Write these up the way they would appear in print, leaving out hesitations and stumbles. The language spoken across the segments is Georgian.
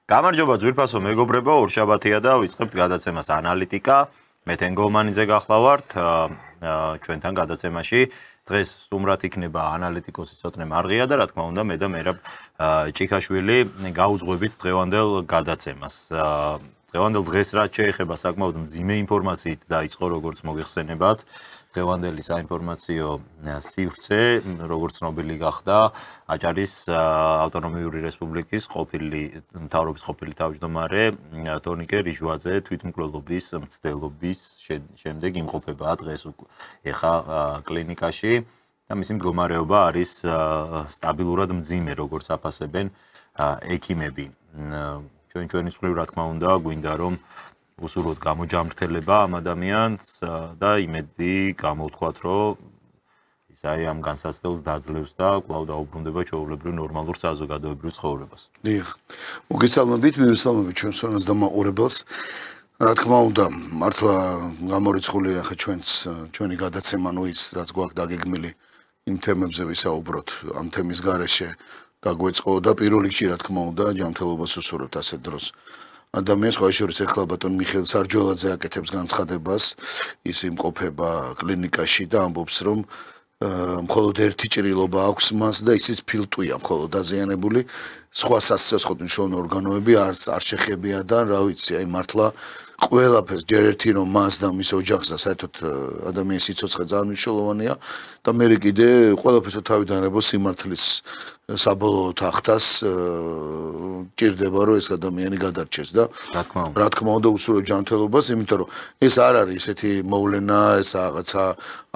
გამარჯობა ძვირფასო მეგობრებო, ორშაბათია და ვიწყებთ გადაცემას ანალიტიკა. მე თენგოლმანიძე გახლავართ ჩვენთან გადაცემაში. დღეს სტუმრად იქნება ანალიტიკოსი ცოტნე მარღია და რა თქმა უნდა მე და მერაბ ჭიქაშვილი გაუძღვებით დღევანდელ გადაცემას. დღევანდელ დღეს რაც შეეხება საკმაოდ მძიმე ინფორმაციით დაიწყო როგორც მოგეხსენებათ. დღევანდელი საინფორმაციო სივრცე, როგორც ცნობილი გახდა, აჭარის ავტონომიური რესპუბლიკის მთავრობის ყოფილი თავმჯდომარე თორნიკე რიჟვაძე თვითმკვლელობის მცდელობის შემდეგ იმყოფება დღეს ეხა კლინიკაში და მისი მდგომარეობა არის სტაბილურად მძიმე, როგორც აფასებენ ექიმები. ჩვენი მხრივ რა თქმა უნდა გვინდა რომ უსურვოთ გამოჯამრთელება ამ ადამიანს და იმედი გამოვთქვათ, რომ ის ამ განსაცდელს დაძლევს და კვლავ დაუბრუნდება ჩვეულებრივ ნორმალურ საზოგადოებრივ ცხოვრებას. დიახ. მოგესალმებით, მივესალმებით ჩვენს სონას და მაყურებელს. რა თქმა უნდა, მართლა გამორიცხულია ხა ჩვენი გადაცემა, ის რაც გვაქვს დაგეგმილი იმ თემებზე ვისაუბროთ, ამ თემის გარეშე გაგვეწყო და პირველ რიგში რა თქმა უნდა, ჯანმრთელობას უსურვებთ ასეთ დროს. ადამიანს სხვა შორის ეხლა ბატონ მიხეილ სარჯოლაძე აკეთებს განცხადებას, ის იმყოფება კლინიკაში და ამბობს, რომ მხოლოდ ერთი ჭრილობა აქვს მას და ისიც ფილტვია მხოლოდ დაზიანებული, სხვა სასიცოცხლო მნიშვნელოვანი ორგანოები არ შეხებია და რა ვიცი, აი მართლა ყველაფერს ჯერ ერთი რომ მას და მის ოჯახს და საერთოდ ადამიანის სიცოცხლე ძალიან მნიშვნელოვანია და მე კიდე ყველაფერს თავიდან ებო სიმართლის საბოლოო თახტას ჭირდება რომ ეს ადამიანი გადარჩეს და რა თქმა უნდა უსურვებ ჯანმრთელობას, იმიტომ რომ ეს არ არის ესეთი მოვლენა, ეს რაღაცა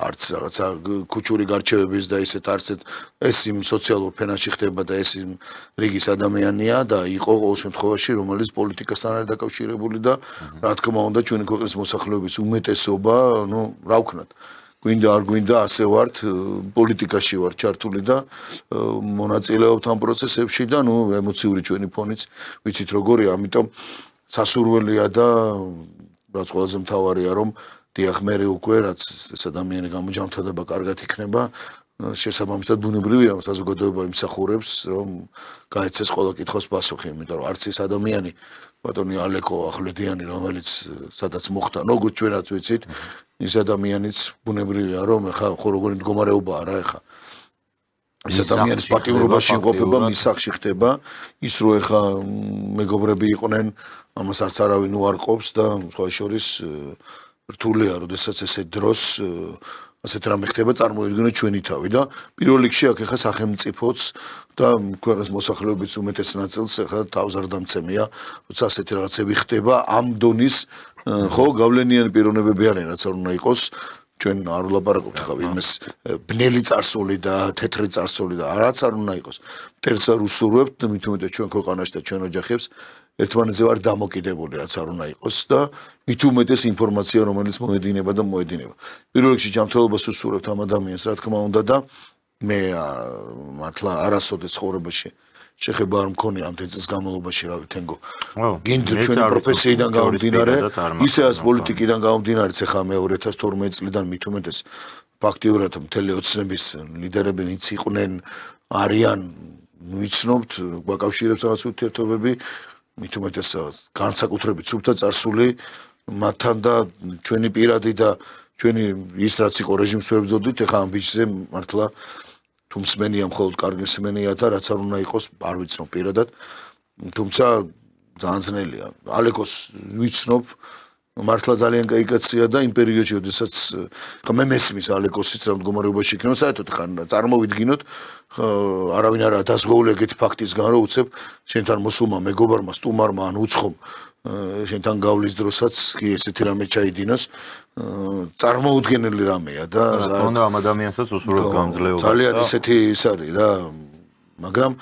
არც რაღაცა ქუჩური გარჩევების და ისეთ არცეთ ეს იმ სოციალურ ფენაში ხდება და ეს იმ რიგის ადამიანია და იყო ყოველ შემთხვევაში რომელიც პოლიტიკასთან არის დაკავშირებული და რა თქმა უნდა ჩვენი ქვეყნის მოსახლეობის უმეტესობა, რა ვქნათ გვინდა არ გვინდა ასე ვართ პოლიტიკაში ვართ ჩართული და მონაწილეობთ ამ პროცესებში და ემოციური ჩვენი ფონიც ვიცით როგორია, ამიტომ სასურველია და რაც ყველაზე მთავარია რომ დიახ მე უკვე რაც ეს ადამიანი გამოჯანმრთელდება კარგად იქნება შესაბამისად ბუნებრივია საზოგადოება იმსახურებს რომ გაეცეს ყველა კითხვის პასუხი, იმიტომ რომ არც ეს ადამიანი ბატონი ალეკო ახვლედიანი რომელიც სადაც მოხდა როგორც ჩვენაც ვიცით ის ადამიანიც ბუნებრივია რომ ეხა ხო როგორი მდგომარეობაა რა ეხა ეს ადამიანის პატიმრობაში იმყოფება, მის სახლში ხდება ის რო ეხა მეგობრები იყვნენ ამას არც არავინ უარყოფს და სხვა შორის რთულია როდესაც ესე დროს ასეთ რამე ხდება წარმოიდგინოთ ჩვენი თავი და პირველ რიგში აქ ეხა სახელმწიფოც და ქვეყნის მოსახლეობის უმეტეს ნაწილს ეხა თავს არ დამცემია როცა ასეთი რაღაცები ხდება ამ დონის ხო გავლენიანი პიროვნებები არიან რაც არ უნდა იყოს ჩვენ არ ვლაპარაკობთ ხა იმის ბნელი წარსული და თეთრი წარსული და რაც არ უნდა იყოს მტერს არ უსურვებთ მით უმეტეს ჩვენ ქვეყანაში და ჩვენ ოჯახებს ერთმანეთზე ვარ დამოკიდებული რაც არ უნდა იყოს და მით უმეტეს ინფორმაცია რომელიც მოედინება და მოედინება პირველ რიგში ჯანმრთელობას უსურვებთ ამ ადამიანს რა თქმა უნდა და მე მართლა არასოდეს ცხოვრებაში შეხება არ მქონია ამ წელს განმავლობაში რა თენგო გინდა ჩვენი პროფესიიდან გამომდინარე ისეაც პოლიტიკიდან გამომდინარე ეხა მე 2012 წლიდან მით უმეტეს ფაქტიურად მთელი ოცნების ლიდერები ვინც იყვნენ არიან ვიცნობთ გვაკავშირებს რაღაც ურთიერთობები მით უმეტეს განსაკუთრებით სუფთა წარსული მათთან და ჩვენი პირადი და ჩვენი ის რაც იყო რეჟიმს ვებრძოდით ეხა ამ ბიჭზე მართლა თუ მსმენია მხოლოდ კარგი მსმენია და რაც არ უნდა იყოს არ ვიცნობ პირადად თუმცა ძალიან ძნელია ალეკოს ვიცნობ მართლა ძალიან კაი კაცია და იმ პერიოდში როდესაც მე მესმის ალეკოსიც რა მდგომარეობაში იქნება საერთოდ ხან წარმოვიდგინოთ არავინ არა დაზღვეული ეგეთი ფაქტისგან რომ უცებ შენთან მოსულმა მეგობარმა სტუმარმა ან უცხომ შენთან გავლის დროსაც კი ესეთი რამე ჩაიდინოს წარმოუდგენელი რამეა და რა ამ ადამიანსაც უსურვებ გამძლეობას ძალიან ისეთი ის არის რა მაგრამ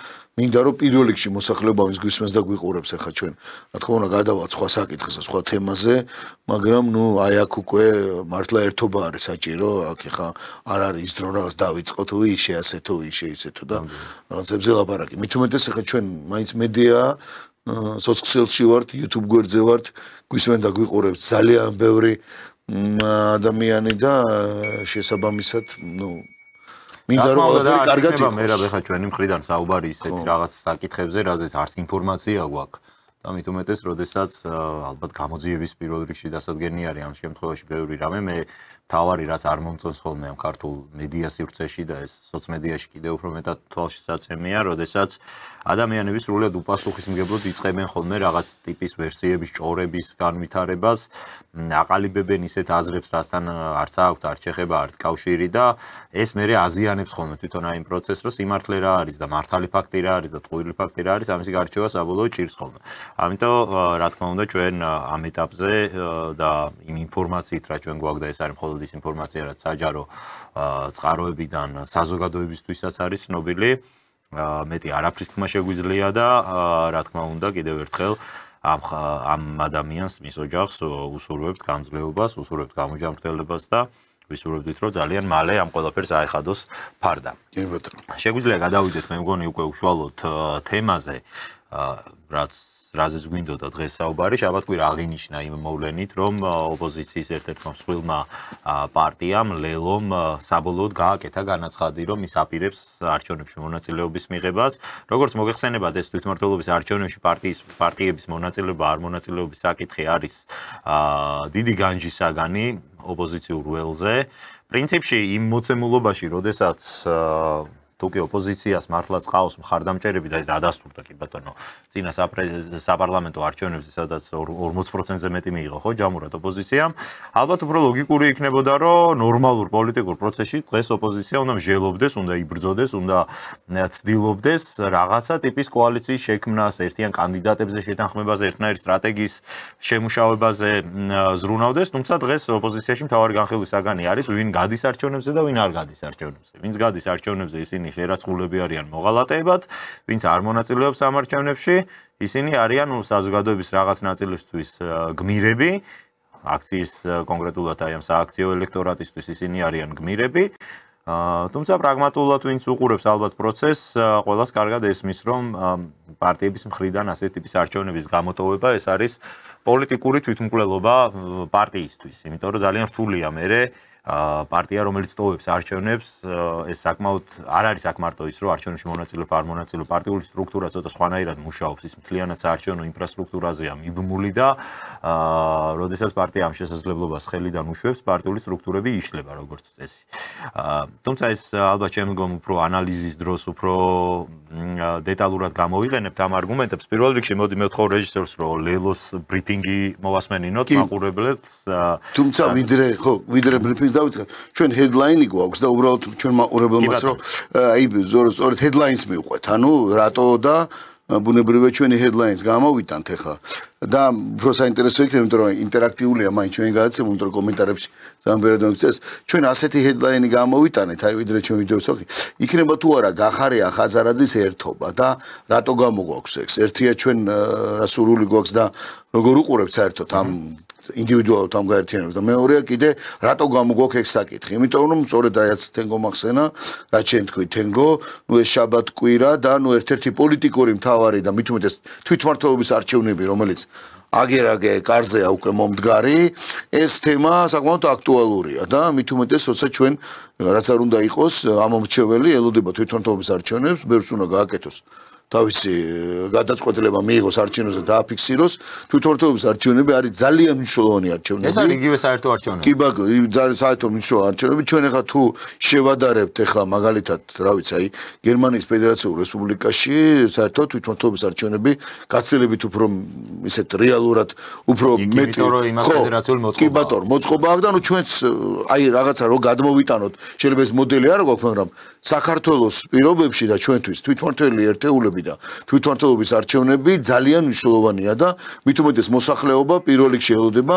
მინდა რომ პირველ რიგში მოსახლეობა ის გვისმენს და გვიყურებს ახლა ჩვენ რა თქმა უნდა გადავალთ სხვა საკითხზე სხვა თემაზე მაგრამ აი აქ უკვე მართლა ერთობა არის საჭირო აქ ახლა არ არის ის დრო რაღაც დავიწყოთ ისე ასე თუ ისე თუ და რაღაცებზე ლაპარაკი მით უმეტეს ახლა ჩვენ მაინც მედია სოციალში ვართ YouTube გვერდზე ვართ გვისმენ და გვიყურებს ძალიან ბევრი ადამიანი და შესაბამისად მინდა რომ ყველაფერი კარგად იყოს. მე რა ხა ჩვენი მხრიდან საუბარი ისეთი რაღაც საკითხებზე, რაზეც არც ინფორმაცია გვაქვს და მით უმეტეს, როდესაც ალბათ გამოძიების პირველ რიგში დასადგენი არის ამ შემთხვევაში ბევრი რამე, მე თავარი რაც არ მომწონს ხოლმე ამ ქართულ მედია სივრცეში და ეს სოციმედიაში კიდევ უფრო მეტად თვალშისაცემია, როდესაც ადამიანები სრულად უპასუხისმგებლოდ იწყებენ ხოლმე რაღაც ტიპის ვერსიების, ჭორების განვითარებას, აყალიბებენ ისეთ აზრებს, რასთან არც აქვთ, არც შეხება, არც კავშირი და ეს მერე აზიანებს ხოლმე თვითონ აი იმ პროცესს, რომ სიმართლე რა არის და მართალი ფაქტი რა არის და ტყუილი ფაქტი რა არის, ამისი გარჩევა საბოლოოდ ჭირს ხოლმე. ამიტომ რა თქმა უნდა ჩვენ ამ ეტაპზე და იმ ინფორმაციით რა ჩვენ გვაქვს და ეს არის მხოლოდ ის ინფორმაცია რაც საჯარო წყაროებიდან საზოგადოებისთვისაც არის ცნობილი, მეტი არაფრის თქმა შეგვიძლია და რა თქმა უნდა კიდევ ერთხელ ამ ადამიანს მის ოჯახს უსურვებთ გამძლეობას, უსურვებთ გამოჯანმრთელებას და ვისურვებდით რომ ძალიან მალე ამ ყველაფერს აეხადოს ფარდა. შეგვიძლია გადავიდეთ მე მგონი უკვე უშუალოდ თემაზე, რაზეც გვინდოდა დღეს საუბარი, შაბათ-კვირა აღინიშნა იმ მოვლენით, რომ ოპოზიციის ერთ-ერთმა მსხვილმა პარტიამ ლელომ საბოლოოდ გააკეთა განაცხადი, რომ ის აპირებს არჩევნებში მონაწილეობის მიღებას. როგორც მოგეხსენებათ, ეს თვითმმართველობის არჩევნებში პარტიების მონაწილეობა არ მონაწილეობის საკითხი არის დიდი განჯის საგანი ოპოზიციურ ველზე. პრინციპში იმ მოცემულობაში, როდესაც თუკი ოპოზიციას მართლაც ყავს მხარდამჭერები და ეს დადასტურდა კი ბატონო წინა საპარლამენტო არჩევნებზე სადაც 40%-ზე მეტი მიიღო ხო ჯამურად ოპოზიციამ ალბათ უფრო ლოგიკური იქნებოდა რომ ნორმალურ პოლიტიკურ პროცესში დღეს ოპოზიცია უნდა მსჯელობდეს, უნდა იბრძოდეს, უნდა ცდილობდეს რაღაცა ტიპის კოალიციის შექმნას, ერთიან კანდიდატებზე შეთანხმებას, ერთნაირი სტრატეგიის შემუშავებაზე ზრუნავდეს, თუმცა დღეს ოპოზიციაში მთავარი განხილვის საგანი არის ვინ გადის არჩევნებზე და ვინ არ გადის არჩევნებზე. ვინც გადის არჩევნებზე ისინი შერაცხულები არიან მოღალატეებად, ვინც არ მონაწილეობს ამ არჩევნებში, ისინი არიან საზოგადოების რაღაც ნაწილისთვის გმირები, აქციის კონკრეტულად აი ამ სააქციო ელექტორატისთვის ისინი არიან გმირები. თუმცა პრაგმატულად ვინც უყურებს ალბათ პროცესს, ყველას კარგად ესმის, რომ პარტიების მხრიდან ასეთი ტიპის არჩევნების გამოტოვება ეს არის პოლიტიკური თვითმკვლელობა პარტიისთვის, იმიტომ რომ ძალიან რთულია მერე პარტია რომელიც ტოვებს არჩევნებს ეს საკმაოდ არ არის აქ მარტო ის რომ არჩევნებში მონაწილეობ არ მონაწილეობ პარტიული სტრუქტურა ცოტა სხვანაირად მუშაობს ის მთლიანად საარჩევნო ინფრასტრუქტურაზეა მიბმული და როდესაც პარტია ამ შესაძლებლობას ხელიდან უშვებს პარტიული სტრუქტურები იშლება როგორც წესი თუმცა ეს ალბათ შემდგომ უფრო ანალიზის დროს უფრო დეტალურად გამოვიყენებთ ამ არგუმენტებს პირველ რიგში მოდი მე ვთხოვ რეჟისორს რომ ლელოს ბრიფინგი მოვასმენინოთ მაყურებლებს თუმცა ვიდრე ბრიფინგს დავიწყებ ჩვენ headline-ი გვაქვს და უბრალოდ ჩვენ მაყურებელმაც რომ აი ზორად headlines მივყვეთ ანუ რატო და ბუნებრივია ჩვენი headlines გამოვიტანთ ახლა და უფრო საინტერესო იქნება იმიტომ რომ ინტერაქტიულია მაინც ჩვენ გადაცემა იმიტომ რომ კომენტარებში ზამბერად მოგწეს ჩვენ ასეთი headline-ი გამოვიტანეთ აი ვიდრე ჩვენ ვიდეოს ვაქი იქნება თუ არა გახარია ხაზარაძის ერთობა და რატო გამოგვაქვს ეს ერთია ჩვენ რა სურვილი გვაქვს და როგორ უყურებთ საერთოდ ამ ინდივიდუალურად ამ გაერთიანებას და მეორეა კიდე რატო გამოგვაქვს ეს საკითხი იმიტომ რომ სწორედ რაც თენგო მახსენა რაც შენ თქვი თენგო ნუ ეს შაბათ-კვირა და ნუ ერთ-ერთი პოლიტიკური მთავარი და მით უმეტეს თვითმმართველობის არჩევნები რომელიც აგერაგე კარზეა უკვე მომდგარი ეს თემა საკმაოდ აქტუალურია და მით უმეტეს როცა ჩვენ რაც არ უნდა იყოს ამომრჩეველი ელოდება თვითმმართველობის არჩევნებს ბევრს უნდა გააკეთოს თავისი გადაწყვეტილება მიიღოს არჩევნებზე და აფიქსიროს თვითმმართველობის არჩევნები არის ძალიან მნიშვნელოვანი არჩევნები ეს არის იგივე საერთო არჩევნები კი ბაგო ძალიან საერთო მნიშვნელოვანი არჩევნები ჩვენ ახლა თუ შევადარებთ ახლა მაგალითად რა ვიცი აი გერმანიის ფედერაციულ რესპუბლიკაში საერთო თვითმმართველობის არჩევნები გაცილებით უფრო ისეთ რეალურად უფრო მეტი კი ბატონო მოწყობა აქვს და ნუ ჩვენც აი რაღაცა რო გადმოვიტანოთ შეიძლება ეს მოდელი არ გვაქვს მაგრამ საქართველოს პირობებში და ჩვენთვის თვითმმართველი ერთეულები და თვითმმართველობის არჩევნები ძალიან მნიშვნელოვანია და მით უმეტეს მოსახლეობა პირველ რიგში ელოდება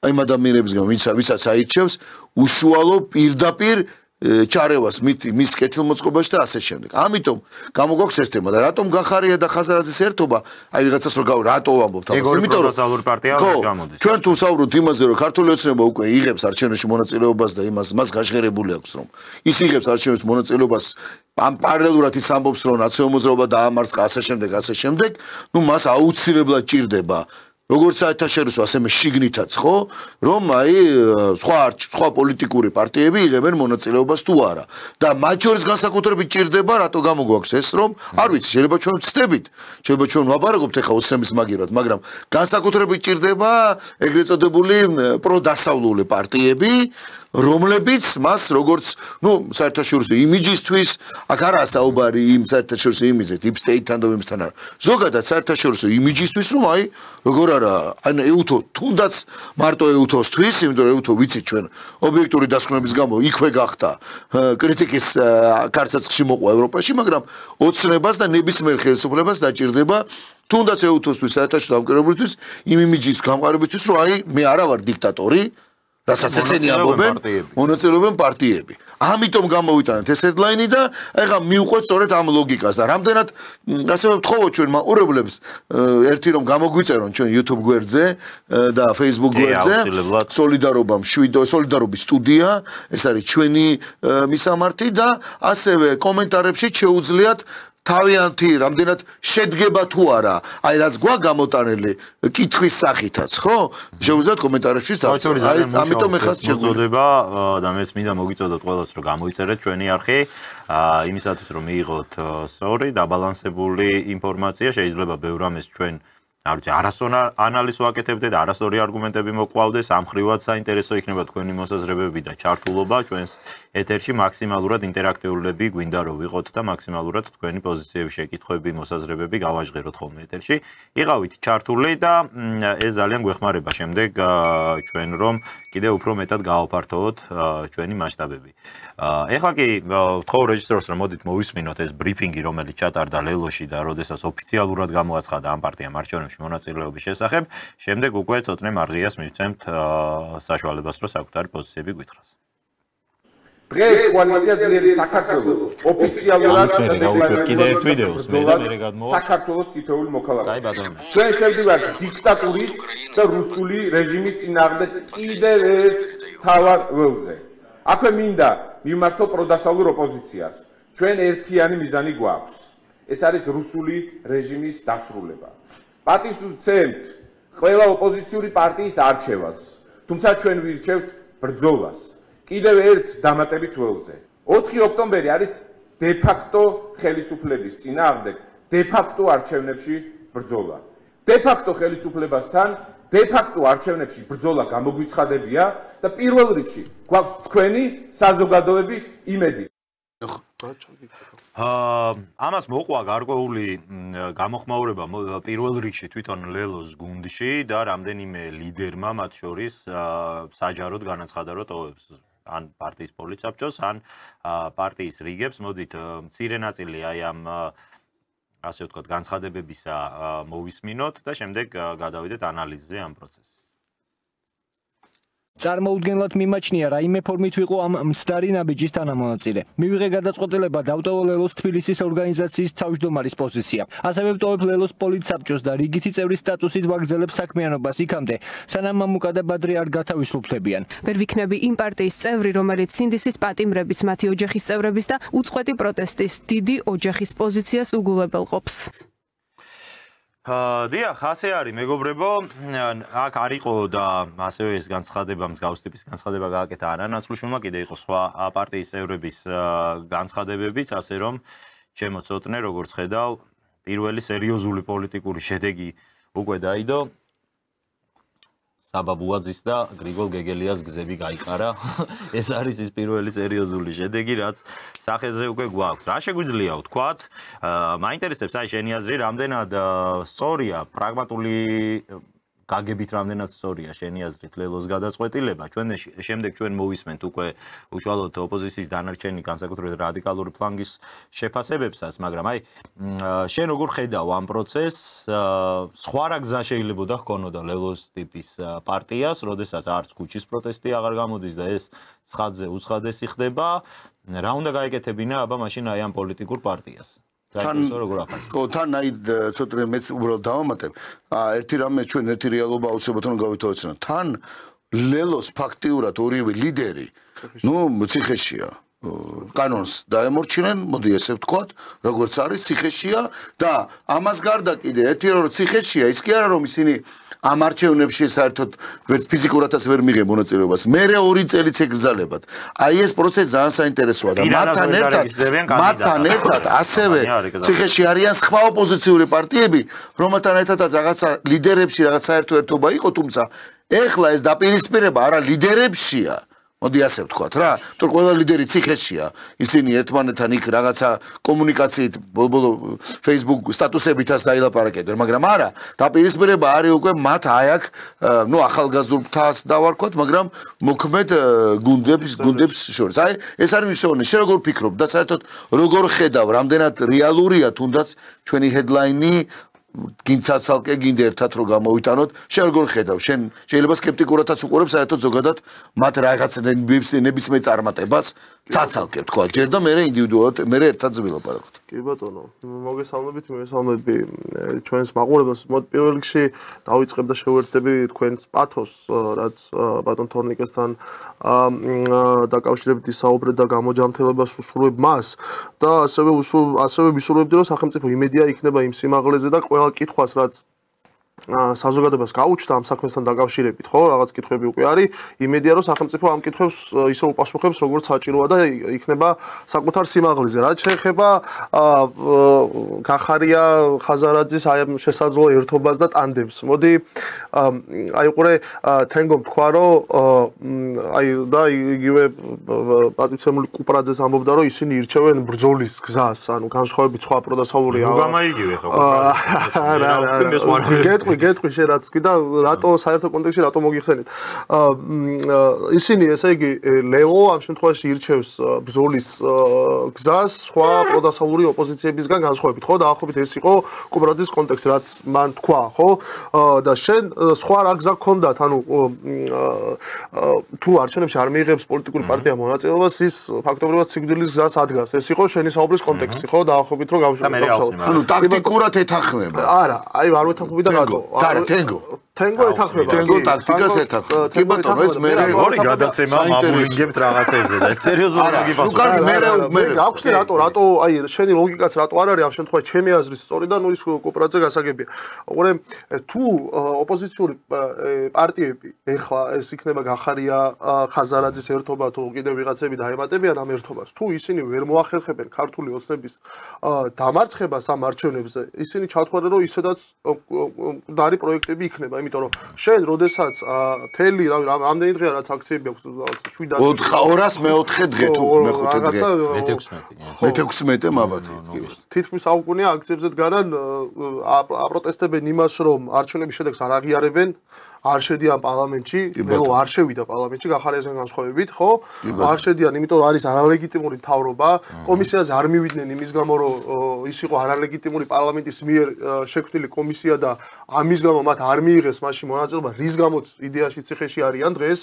აი ამ ადამიანებისგან ვისაც აირჩევს უშუალო პირდაპირ ჩარევას მის კეთილმოწყობაში და ასე შემდეგ. ამიტომ გამოგვაქვს ეს თემა და რატომ გახარია და ხაზარაძის ერთობა აი ვიღაცას რო რატო ვამბობთ ამას იმიტომ რომ სალურ პარტია გამოდის. ჩვენ თუ საუბრობთ იმაზე რომ ქართული ოცნება უკვე იღებს არჩევნებში მონაწილეობას და მას გაჟღერებული აქვს რომ ის იღებს არჩევნებში მონაწილეობას ამ პარალელურად ის ამბობს რომ ნაციონალ მოძრაობა დაამარცხა ასე შემდეგ ნუ მას აუცილებლად ჭირდება როგორც საერთაშორისო ასევე შიგნითაც ხო რომ აი სხვა პოლიტიკური პარტიები იღებენ მონაწილეობას თუ არა და მათ შორის განსაკუთრებით ჭირდება რატო გამოგვაქვს ეს რომ არ ვიცი შეიძლება ჩვენ ვცდებით შეიძლება ჩვენ ვაპარაკობთ ახლა ოცნების მაგივრად მაგრამ განსაკუთრებით ჭირდება ეგრეთ წოდებული პროდასავლური პარტიები რომლებიც მას როგორც ნუ საერთაშორისო იმიჯისთვის აქ არაა საუბარი იმ საერთაშორისო იმიჯზე deep state თანამდებობებთან არა ზოგადად საერთაშორისო იმიჯისთვის რომ აი როგორ არა ან ეუთო თუნდაც მარტო ეუთოსთვის იმიტომ რომ ეუთო ვიცით ჩვენ ობიექტური დასკვნების გამო იქვე გახდა კრიტიკის კარცეცხლში მოყვა ევროპაში მაგრამ ოცნებას და ნებისმიერ ხელისუფლებას დაჭირდება თუნდაც ეუთოსთვის საერთაშორისო დამკვირვებლისთვის იმ იმიჯის გამყარებისთვის რომ აი მე არა ვარ დიქტატორი რასაც ესენი ამბობენ მონაწილეობენ პარტიები ამიტომ გამოვიტანეთ ეს headline და ეხლა მივყვეთ სწორედ ამ ლოგიკას და რამდენად ასე ვთხოვოთ ჩვენ მაყურებლებს ერთი რომ გამოგვიწერონ ჩვენ YouTube გვერდზე და Facebook გვერდზე სოლიდარობის სტუდია ეს არის ჩვენი მისამართი და ასევე კომენტარებში შეუძლიათ თავიანთი რამდენად შედგება თუ არა აი რაც გვაქვს გამოტანილი კითხვის სახითაც ხო შეუძლიათ კომენტარებში დავწეროთ აი ამიტომ ეხლა შეგვიძლია და მეც მინდა მოგიწოდოთ ყველას რომ გამოიწერეთ ჩვენი არხი იმისათვის რომ მიიღოთ სწორი დაბალანსებული ინფორმაცია შეიძლება ბევრ რამეს ჩვენ არასწორ ანალიზს ვაკეთებდეთ და არასწორი არგუმენტები მოყვავდეს ამხრივად საინტერესო იქნება თქვენი მოსაზრებები და ჩართულობა ჩვენს ეთერში მაქსიმალურად ინტერაქტიულები გვინდა რომ ვიყოთ და მაქსიმალურად თქვენი პოზიციების შეკითხვები მოსაზრებები გავაჟღეროთ ხოლმე ეთერში იყავით ჩართული და ეს ძალიან გვეხმარება შემდეგ ჩვენ რომ კიდევ უფრო მეტად გავაფართოვოთ ჩვენი მასშტაბები ეხლა კი ვთხოვ რეჟისორს რომ მოდით მოვისმინოთ ეს ბრიფინგი რომელიც ჩატარდა ლელოში და როდესაც ოფიციალურად გამოაცხადა ამ პარტიამ არჩევნებში მონაწილეობის შესახებ შემდეგ უკვე ცოტნე მარღიას მივცემთ საშუალებას რომ საკუთარი პოზიციები გითხრას დღეს კოალიცია ძლიერი საქართველოს ოფიციალურად კიდე ერთ ვიდეოს მე და მე გადმოვა საქართველოს თითოეული მოქალაქე. ჩვენ შევდივართ დიქტატურის და რუსული რეჟიმის წინააღმდეგ კიდევ ერთ თავარ ველზე. აქვე მინდა მიმართო პროდასავლურ ოპოზიციას. ჩვენ ერთიანი მიზანი გვაქვს. ეს არის რუსული რეჟიმის დასრულება. პატივს ვცემთ ყველა ოპოზიციური პარტიის არჩევას, თუმცა ჩვენ ვირჩევთ ბრძოლას. კიდევ ერთ დამატებით ველზე. 4 ოქტომბერი არის დე-ფაქტო ხელისუფლების წინააღმდეგ დე-ფაქტო არჩევნებში ბრძოლა. დე-ფაქტო ხელისუფლებასთან დე-ფაქტო არჩევნებში ბრძოლა გამოგვიცხადებია და პირველ რიგში გვაქვს თქვენი საზოგადოების იმედი. ამას მოყვა გარკვეული გამოხმაურება პირველ რიგში თვითონ ლელოს გუნდში და რამდენიმე ლიდერმა მათ შორის საჯაროდ განაცხადა რომ ტოვებს ან პარტიის პოლიტსაბჭოს ან პარტიის რიგებს მოდით მცირე ნაწილი აი ამ ასე ვთქვათ განცხადებებისა მოვისმინოთ და შემდეგ გადავიდეთ ანალიზზე ამ პროცესს წარმოუდგენლად მიმაჩნია რაიმე ფორმით ვიყო ამ მცდარი ნაბიჯის თანამონაწილე. მივიღე გადაწყვეტილება დავტოვო ლელოს თბილისის ორგანიზაციის თავმჯდომარის პოზიცია. ასევე ვტოვებ ლელოს პოლიტსაბჭოს და რიგითი წევრის სტატუსით ვაგრძელებ საქმიანობას იქამდე, სანამ მამუკა და ბადრი არ გათავისუფლებიან. ვერ ვიქნები იმ პარტიის წევრი, რომელიც სინდისის პატიმრების, მათი ოჯახის წევრების და უწყვეტი პროტესტის დიდი ოჯახის პოზიციას უგულებელყოფს. დიახ, ასე არის, მეგობრებო, აქ არ იყო და ასევე ეს განცხადება, მსგავს ტიპის განცხადება გააკეთა ანანაცვლიშვილმა, კიდე იყო სხვა პარტიის წევრების განცხადებებიც, ასე რომ ჩემო ცოტნე, როგორც ხედავ, პირველი სერიოზული პოლიტიკური შედეგი უკვე დაიდო. საბა ბუაძის და გრიგოლ გეგელიას გზები გაიყარა. ეს არის ის პირველი სერიოზული შედეგი, რაც სახეზე უკვე გვაქვს. რა შეგვიძლია ვთქვათ? მაინტერესებს აი შენი აზრი, რამდენად სწორია, პრაგმატული გაგებით რამდენად სწორია შენი აზრით ლელოს გადაწყვეტილება. შემდეგ ჩვენ მოვისმენთ უკვე უშუალოდ ოპოზიციის დანარჩენი განსაკუთრებით რადიკალური ფლანგის შეფასებებსაც, მაგრამ აი შენ როგორ ხედავ ამ პროცესს? სხვა რა გზა შეიძლება ჰქონოდა ლელოს ტიპის პარტიას, როდესაც არც ქუჩის პროტესტი აღარ გამოდის და ეს ცხადზე უცხადესი ხდება. რა უნდა გაეკეთებინა აბა მაშინ აი ამ პოლიტიკურ პარტიას? თან აი ცოტა მეც უბრალოდ დავამატებ. ერთი რამე ჩვენ ერთი რეალობა აუცილებლად უნდა გავითვალისწინოთ. თან ლელოს ფაქტიურად ორივე ლიდერი, ციხეშია. კანონს დაემორჩინენ, მოდი ესე ვთქვათ, როგორც არის ციხეშია და ამას გარდა კიდე ერთი რომ ციხეშია, ის კი არა რომ ისინი ამ არჩევნებში საერთოდ ვერც ფიზიკურადაც ვერ მიიღე მონაწილეობას. მე 2 წელიც ეკრძალებათ. აი ეს პროცესი ძალიან საინტერესოა და მათთან ერთად ასევე ციხეში არიან სხვა ოპოზიციური პარტიები, რომელთან ერთადაც რაღაცა ლიდერებში რაღაც საერთო ერთობა იყო, თუმცა ეხლა ეს დაპირისპირება არა ლიდერებშია. მოდი ასე ვთქვათ რა, თორე ყველა ლიდერი ციხეშია. ისინი ერთმანეთთან იქ რაღაცა კომუნიკაციით ბოლო Facebook სტატუსებითაც დაილაპარაკებდნენ, მაგრამ არა, დაპირისპირება არის უკვე მათ აი აქ, ნუ ახალგაზრდობას დავარქვათ, მაგრამ მოქმედ გუნდებს შორის. აი, ეს არის მნიშვნელოვანი. შენ როგორ ფიქრობ და საერთოდ როგორ ხედავ, რამდენად რეალურია თუნდაც ჩვენი headline-ი გინცაც ალკე გინდა ერთად რო გამოვიტანოთ, შენ როგორ ხედავ? შენ შეიძლება სკეპტიკურადაც უყურებ საერთოდ ზოგადად მათ რაღაც ნებისმიერ წარმატებას ცაცალკე თქვა, ჯერ და მე ინდივიდუალურად მე ერთად ვილაპარაკოთ. კი ბატონო, მოგესალმებით, მოგესალმები ჩვენს მაყურებელს. მოდ პირველ რიგში დავიწყებ და შევერთდები თქვენს პათოს, რაც ბატონ თორნიკესთან დაკავშირებით ისაუბრეთ და გამოჯანმრთელებას უსურვებ მას და ასევე ვისურვებდი, რომ სახელმწიფო იმედია იქნება იმ სიმაღლეზე და ყველა კითხვას, რაც საზოგადოებას გაუჩნდა ამ საქმესთან დაკავშირებით, ხო, რაღაც კითხვები უკვე არის, იმედია რომ სახელმწიფო ამ კითხვებს ისე უპასუხებს, როგორც საჭიროა და იქნება საკუთარ სიმაღლეზე. რაც შეეხება გახარია ხაზარაძის აი ამ შესაძლო ერთობას და ტანდემს. მოდი აი უყურე თენგომ თქვა, რომ აი და იგივე პატივცემული კუპრაძეს ამბობდა, რომ ისინი ირჩევენ ბრძოლის გზას, ანუ განსხვავებით სხვა პროდასავლური გამაიგივე ხო გეტყვი შენ რაც კი და რატო საერთო კონტექსტში რატო მოგიხსენეთ. ისინი ესე იგი ლეო ამ შემთხვევაში ირჩევს ბრძოლის გზას სხვა პროდასავლური ოპოზიციებისგან განსხვავებით, ხო? დაახლოებით ეს იყო კუპრაძის კონტექსტი, რაც მან თქვა, ხო? და შენ სხვა რა გზა გქონდათ, ანუ თუ არჩევნებში არ მიიღებს პოლიტიკური პარტია მონაწილეობას, ის ფაქტობრივად სიკვდილის გზას ადგას. ეს იყო შენი საუბრის კონტექსტი, ხო? დაახლოებით რომ გავშალოთ. ანუ ტაქტიკურად ეთანხმება. არა, აი არ ვეთანხმები და რატო? თენგო ეთანხმება. თენგო ტაქტიკას ეთანხმება. კი ბატონო, ეს მე ორი გადაცემა მამულინგებთ რაღაცებზე და სერიოზულად მოგიფასო. მე გაქვს რატო აი შენი ლოგიკაც რატო არ არის ამ შემთხვევაში ჩემი აზრით სწორი და ნუ ის კუპრაძე გასაგებია. უყურე თუ ოპოზიციური პარტიები ეხლა ეს იქნება გახარია ხაზარაძის ერთობა თუ კიდევ ვიღაცები დაემატებიან ამ ერთობას, თუ ისინი ვერ მოახერხებენ ქართული ოცნების დამარცხებას ამ არჩევნებზე, ისინი ჩათვალე რომ ისედაც მკვდარი პროექტები იქნება, იმიტომ რომ შენ როდესაც თელი რამდენი დღეა რაც აქციები აქვს 204 დღე თუ მე-5 დღე მე-16 მაბათი თითქმის საუკუნეა აქციებზე დგანან აპროტესტებენ იმას რომ არჩევნების შედეგს არ აღიარებენ არ შედიან პარლამენტში, მელო არ შევიდა პარლამენტში გახარიასგან განსხვავებით, ხო? არ შედიან, იმიტომ რომ არის არალეგიტიმური მთავრობა, კომისიაზე არ მივიდნენ იმის გამო, რომ ის იყო არალეგიტიმური პარლამენტის მიერ შექმნილი კომისია და ამის გამო მათ არ მიიღეს მასში მონაწილეობა, რის გამოც იდეაში ციხეში არიან დღეს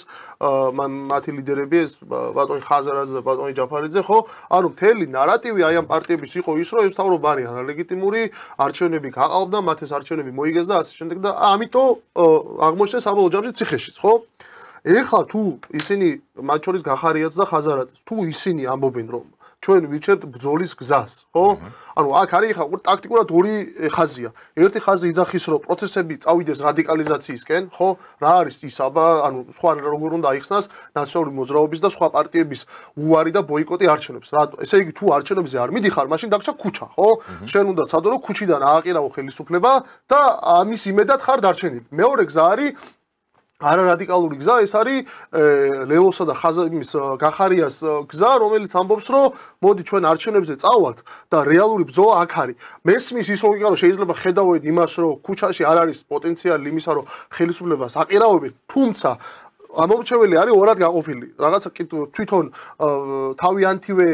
მათი ლიდერები ეს ბატონი ხაზარაძე და ბატონი ჯაფარიძე, ხო? ანუ მთელი ნარატივი აი ამ პარტიების იყო ის, რომ ეს მთავრობა არის არალეგიტიმური, არჩევნები გაყალბდა, მათ ეს არჩევნები მოიგეს და ასე შემდეგ და ამიტომ აღმოჩნდა საბოლოო ჯამში ციხეშიც, ხო? ეხლა თუ ისინი მათ შორის გახარიაც და ხაზარაძეს, თუ ისინი ამბობენ რომ ჩვენ ვიჩერთ ბრძოლის გზას, ხო? ანუ აქ არის ხა ტაქტიკურად ორი ხაზია. ერთი ხაზი იძახის რომ პროცესები წავიდეს რადიკალიზაციისკენ, ხო? რა არის ის ანუ სხვა როგორ უნდა აიხსნას ნაციონალური მოძრაობის და სხვა პარტიების უარი და ბოიკოტი არჩევნებს. რატო? ესე იგი თუ არჩევნებზე არ მიდიხარ, მაშინ დაგჭა ქუჩა, ხო? შენ უნდა ცადო რომ ქუჩიდან ააყირავო ხელისუფლება და ამის იმედად ხარ დარჩენილი. მეორე გზა არის არარადიკალური გზა, ეს არის ლელოსა და ხაზარის გახარიას გზა, რომელიც ამბობს, რომ მოდი ჩვენ არჩევნებზე წავალთ და რეალური ბრძოლა აქ არის. მესმის ის ლოგიკა, რომ შეიძლება ხედავთ იმას, რომ ქუჩაში არ არის პოტენციალი იმისა, რომ ხელისუფლებას აყირავებენ, თუმცა ამომრჩეველი არის ორად გაყოფილი. რაღაცა თვითონ თავიანთივე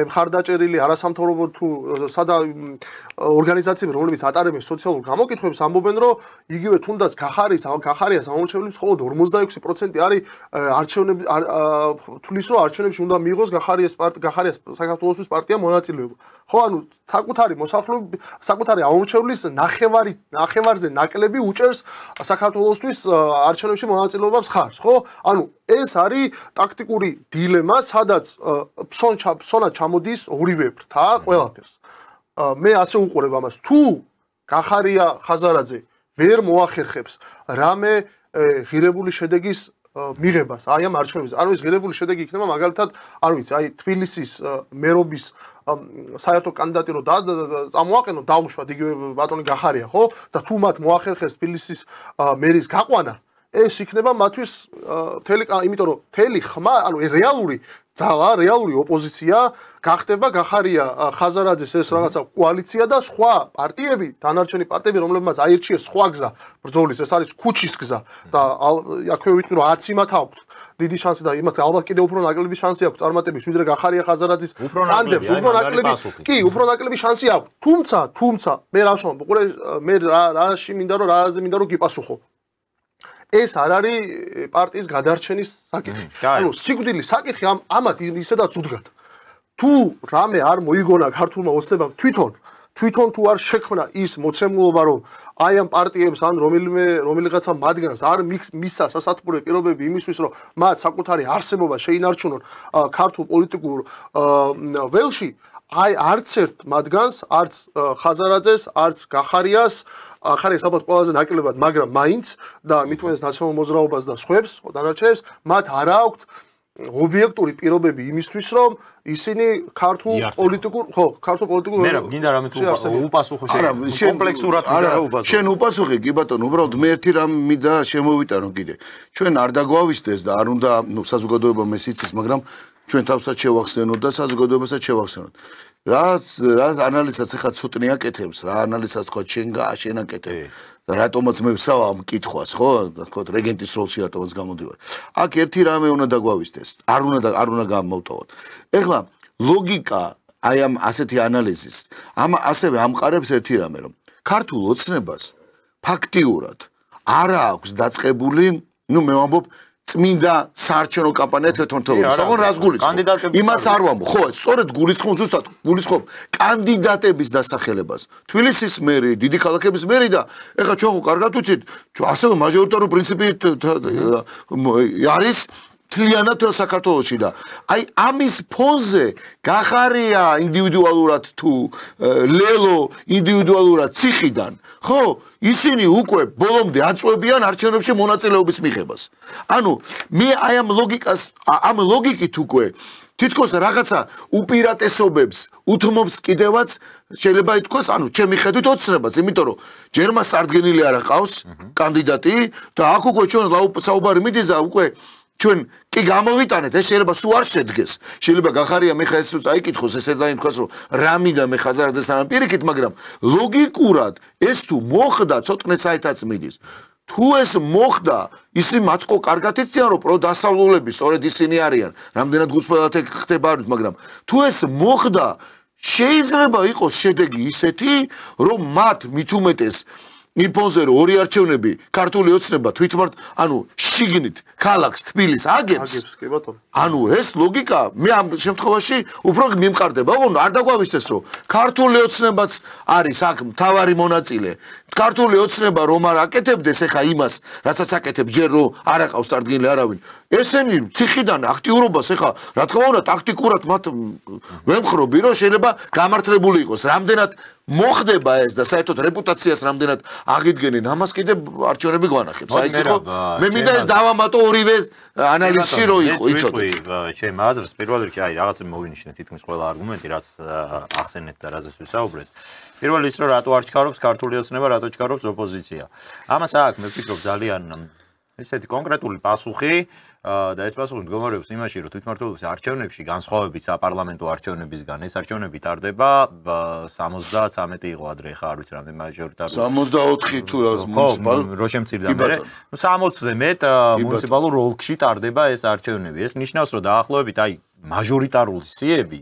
მხარდაჭერილი არასამთავრობო თუ სადა ორგანიზაციები, რომლებიც ატარებენ სოციალურ გამოკითხვებს, ამბობენ, რომ იგივე თუნდაც გახარიას ამომრჩეველებს მხოლოდ 46% არის არჩევნები თulis რომ არჩევნებში უნდა მიიღოს გახარიას საქართველოს პარტია მონაწილეობა. ხო, ანუ საკუთარი ამომრჩევლის ნახევარზე ნაკლები უჭერს საქართველოსთვის არჩევნებში მონაწილეობას ხარს, ხო? ანუ ეს არის ტაქტიკური დილემა, სადაც ფსონად ჩამოდის ორივეებთან ყველაფერს. მე ასე უყურებ ამას. თუ გახარია ხაზარაძე ვერ მოახერხებს რამე ღირებული შედეგის მიღებას აი ამ არჩევნებზე. ანუ ეს ღირებული შედეგი იქნება მაგალითად, არ ვიცი, აი თბილისის მერობის საერთო კანდიდატი რო წამოაყენო, დაუშვათ იგივე ბატონი გახარია, ხო? და თუ მათ მოახერხეს თბილისის მერის გაყვანა, ეს იქნება მათთვის იმიტომ რომ მთელი ხმა, ანუ რეალური ძალა, რეალური ოპოზიცია გახდება გახარია ხაზარაძის ეს რაღაცა კოალიცია და სხვა პარტიები, დანარჩენი პარტიები, რომლებმაც აირჩიეს სხვა გზა ბრძოლის, ეს არის ქუჩის გზა და აქვე ვიტყვი რომ არც იმათ აქვთ დიდი შანსი და იმათ ალბათ კიდევ უფრო ნაკლები შანსი აქვს წარმატების, ვიდრე გახარია ხაზარაძის კანდიდატს, უფრო ნაკლები, კი, უფრო ნაკლები შანსი აქვს. თუმცა მე რა ვშობ, უყურე მე რაში მინდა რომ რაზე მინდა რომ გიპასუხო. ეს არ არის პარტიის გადარჩენის საკითხი. ანუ სიკვდილის საკითხი ამათ ისედაც უდგათ. თუ რამე არ მოიგონა ქართულმა ოცნებამ თვითონ თუ არ შექმნა ის მოცემულობა, რომ აი ამ პარტიებს ან რომელიღაცა მათგანს არ მისცა სასათბურე პირობები იმისთვის, რომ მათ საკუთარი არსებობა შეინარჩუნონ ქართულ პოლიტიკურ ველში, აი არც ერთ მათგანს, არც ხაზარაძეს, არც გახარიას ახარებს ალბათ ყველაზე ნაკლებად, მაგრამ მაინც და მithumedes ნაციონალურ მოძრაობას და სხვებს, დანარჩენებს, მათ არ აქვთ ობიექტური პირობები იმისთვის, რომ ისინი ქართულ პოლიტიკურ მე რა გინდა რამე თუ უპასუხო კომპლექსურად მინდა უპასუხო. შენ უპასუხე კი ბატონო, უბრალოდ მე ერთი რამ მინდა შემოვიტანო კიდე. ჩვენ არ დაგვავისდეს და არ უნდა, საზოგადოებამ ეს იცის, მაგრამ ჩვენ თავსაც შევახსენოთ და საზოგადოებასაც შევახსენოთ. რა ანალიზსაც ახლა ცოტნე აკეთებს, რა ანალიზსაც თქვა შენ აკეთებ. რატომაც მე ვსავა ამ კითხვას, ხო? თქვა რეგენტის როლში რატომაც გამოდივარ. აქ ერთი რამე უნდა დაგვავისდეს. არ უნდა გამოვტოვოთ. ეხლა ლოგიკა აი ამ ასეთი ანალიზის ასევე ამყარებს ერთი რამე, რომ ქართულ ოცნებას ფაქტიურად არ აქვს დაწყებული, მე ვამბობ წმინდა საარჩევნო კამპანია თვითმმართველობის. ოღონდ რას გულისხმობ? იმას არ ვამბობ. ხო, სწორედ გულისხმობ კანდიდატების დასახელებას. თბილისის მერი, დიდი ქალაქების მერი და ეხლა ჩვენ ხო კარგად ვიცით, ასევე მაჟორიტარული პრინციპით არის თლიანად საქართველოში და აი ამის ფონზე გახარია ინდივიდუალურად თუ ლელო ინდივიდუალურად ციხიდან, ხო? ისინი უკვე ბოლომდე აწვევიან არჩევნებში მონაწილეობის მიღებას. ანუ მე აი ამ ლოგიკით უკვე თითქოს რაღაცა უპირატესობებს უთმობს კიდევაც შეიძლება ითქვას, ანუ ჩემი ხედვით ოცნებას, იმიტომ რომ ჯერ მას წარდგენილი არ აყავს კანდიდატი და აქ უკვე ჩვენ საუბარი მიდის და უკვე ჩვენ კი გამოვიტანეთ, ეს შეიძლება სულ არ შედგეს. შეიძლება გახარია მე ხა ეს თუ წაიკითხოს, ესე დაინთქვას, რომ რამიდა მე ხაზარაძესთან პირიქით, მაგრამ ლოგიკურად ეს თუ მოხდა, ცოტნე საერთაც მიდის. თუ ეს მოხდა, ისინი მათ ყო კარგად იციან, რომ პროდასავლულები სწორედ ისინი არიან, რამდენად გულწრფელად ხდება არ ვიცი, მაგრამ თუ ეს მოხდა, შეიძლება იყოს შედეგი ისეთი, რომ მათ მით უმეტეს იმ ფონზე რომ ორი არჩევნები ქართული ოცნება თვითმართ, ანუ შიგნით ქალაქს თბილისს აგებს. კი ბატონო. ანუ ეს ლოგიკა მე ამ შემთხვევაში უფრო მიმყარდება. ოღონდ არ დაგვავისდეს რომ ქართული ოცნებაც არის აქ მთავარი მონაწილე. ქართული ოცნება რომ არ აკეთებდეს ეხა იმას, რასაც აკეთებს ჯერ რომ არ აყავს წარდგენილი არავინ. ესენი ციხიდან აქტიურობას ეხა რა თქმა უნდა ტაქტიკურად მათ ვემხრობი რომ შეიძლება გამართლებული იყოს. რამდენად მოხდება ეს და საერთოდ რეპუტაციას რამდენად აღიდგენენ, ამას კიდე არჩევნები გვანახებს. აი ეს ხო მე მინდა ეს დავამატო ორივე ანალიზში რო იყო, იცოდე. ჩემ აზრს პირველ რიგში აი რაღაცა მოვინიშნე თითქმის ყველა არგუმენტი, რაც ახსენეთ და რაზეც ვისაუბრეთ. პირველი ის რომ რატო არ ჩქარობს ქართული ოცნება, რატო ჩქარობს ოპოზიცია. ამას აქ მე ვფიქრობ ძალიან ესეთი კონკრეტული პასუხი და ეს პასუხი მდგომარეობს იმაში, რომ თვითმმართველობის არჩევნებში განსხვავებით საპარლამენტო არჩევნებისგან ეს არჩევნები ტარდება 73 იყო ადრე ხა არ ვიცი რამდენი მაჟორიტარული 64 თუ რა მუნიციპალ რო შემცირდა მე 60-ზე მეტ მუნიციპალურ ოლქში ტარდება ეს არჩევნები. ეს ნიშნავს, რომ დაახლოებით აი მაჟორიტარული სიები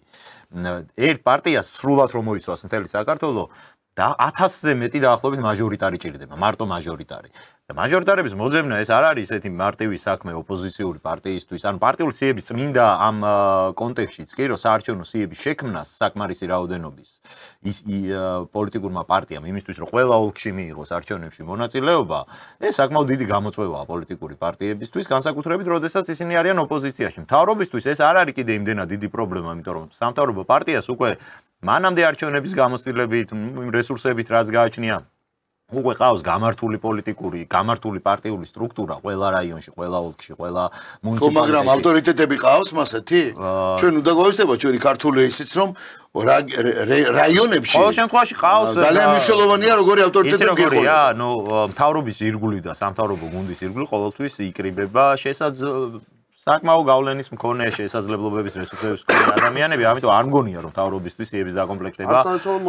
ერთ პარტიას სრულად რომ მოიცვას მთელი საქართველო და 1000-ზე მეტი დაახლოებით მაჟორიტარი ჭირდება, მარტო მაჟორიტარი. და მაჟორიტარების მოძებნა ეს არ არის ესეთი მარტივი საქმე ოპოზიციური პარტიისთვის, ანუ პარტიული სიების წმინდა ამ კონტექსტშიც კი, რომ საარჩევნო სიების შექმნას საკმარისი რაოდენობის ის პოლიტიკურმა პარტიამ იმისთვის, რომ ყველა ოლქში მიიღოს არჩევნებში მონაწილეობა, ეს საკმაოდ დიდი გამოწვევაა პოლიტიკური პარტიებისთვის, განსაკუთრებით, როდესაც ისინი არიან ოპოზიციაში. მთავრობისთვის ეს არ არის კიდე იმდენად დიდი პრობლემა, იმიტომ რომ სამთავრობო პარტიას უკვე მანამდე არჩევნების გამოცდილებით, რესურსებით რაც გააჩნია უკვე ყავს გამართული პოლიტიკური, გამართული პარტიული სტრუქტურა ყველა რაიონში, ყველა ოლქში, ყველა მუნიციპალიტეტში. მაგრამ ავტორიტეტები ყავს მასეთი? ჩვენ უნდა გავისდება ჩვენი ქართული ისიც რომ რაიონებში ყოველ შემთხვევაში ყავს ძალიან მნიშვნელოვანია როგორი ავტორიტეტები გიყოლება. ანუ მთავრობის ირგვლივ და სამთავრობო გუნდის ირგვლივ ყოველთვის იკრიბება საკმაო გავლენის მქონე შესაძლებლობების რესურსების მქონე ადამიანები, ამიტომ არ მგონია რომ მთავრობისთვის იების დაკომპლექტება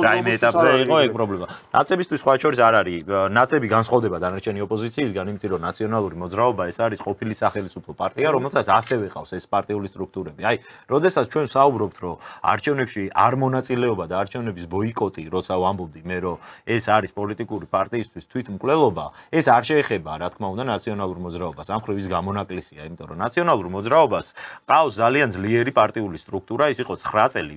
რაიმე ეტაპზე იყო ეგ პრობლემა. ნაცებისთვის სხვა შორის არ არის, ნაცები განსხვავდება დანარჩენი ოპოზიციისგან, იმიტომ რომ ნაციონალური მოძრაობა ეს არის ყოფილი სახელმწიფო პარტია, რომელსაც ასევე ყავს ეს პარტიული სტრუქტურები. აი, როდესაც ჩვენ საუბრობთ, რომ არჩევნებში არ მონაწილეობა და არჩევნების ბოიკოტი, როცა ვამბობდი მე, რომ ეს არის პოლიტიკური პარტიისთვის თვითმკვლელობა, ეს არ შეეხება, რა თქმა უნდა, ნაციონალურ მოძრაობას. ამ მხრივ ის გამონაკლისია, იმიტომ რომ ნაციონალურ მოძრაობას ყავს ძალიან ძლიერი პარტიული სტრუქტურა, ის იყო 9 წელი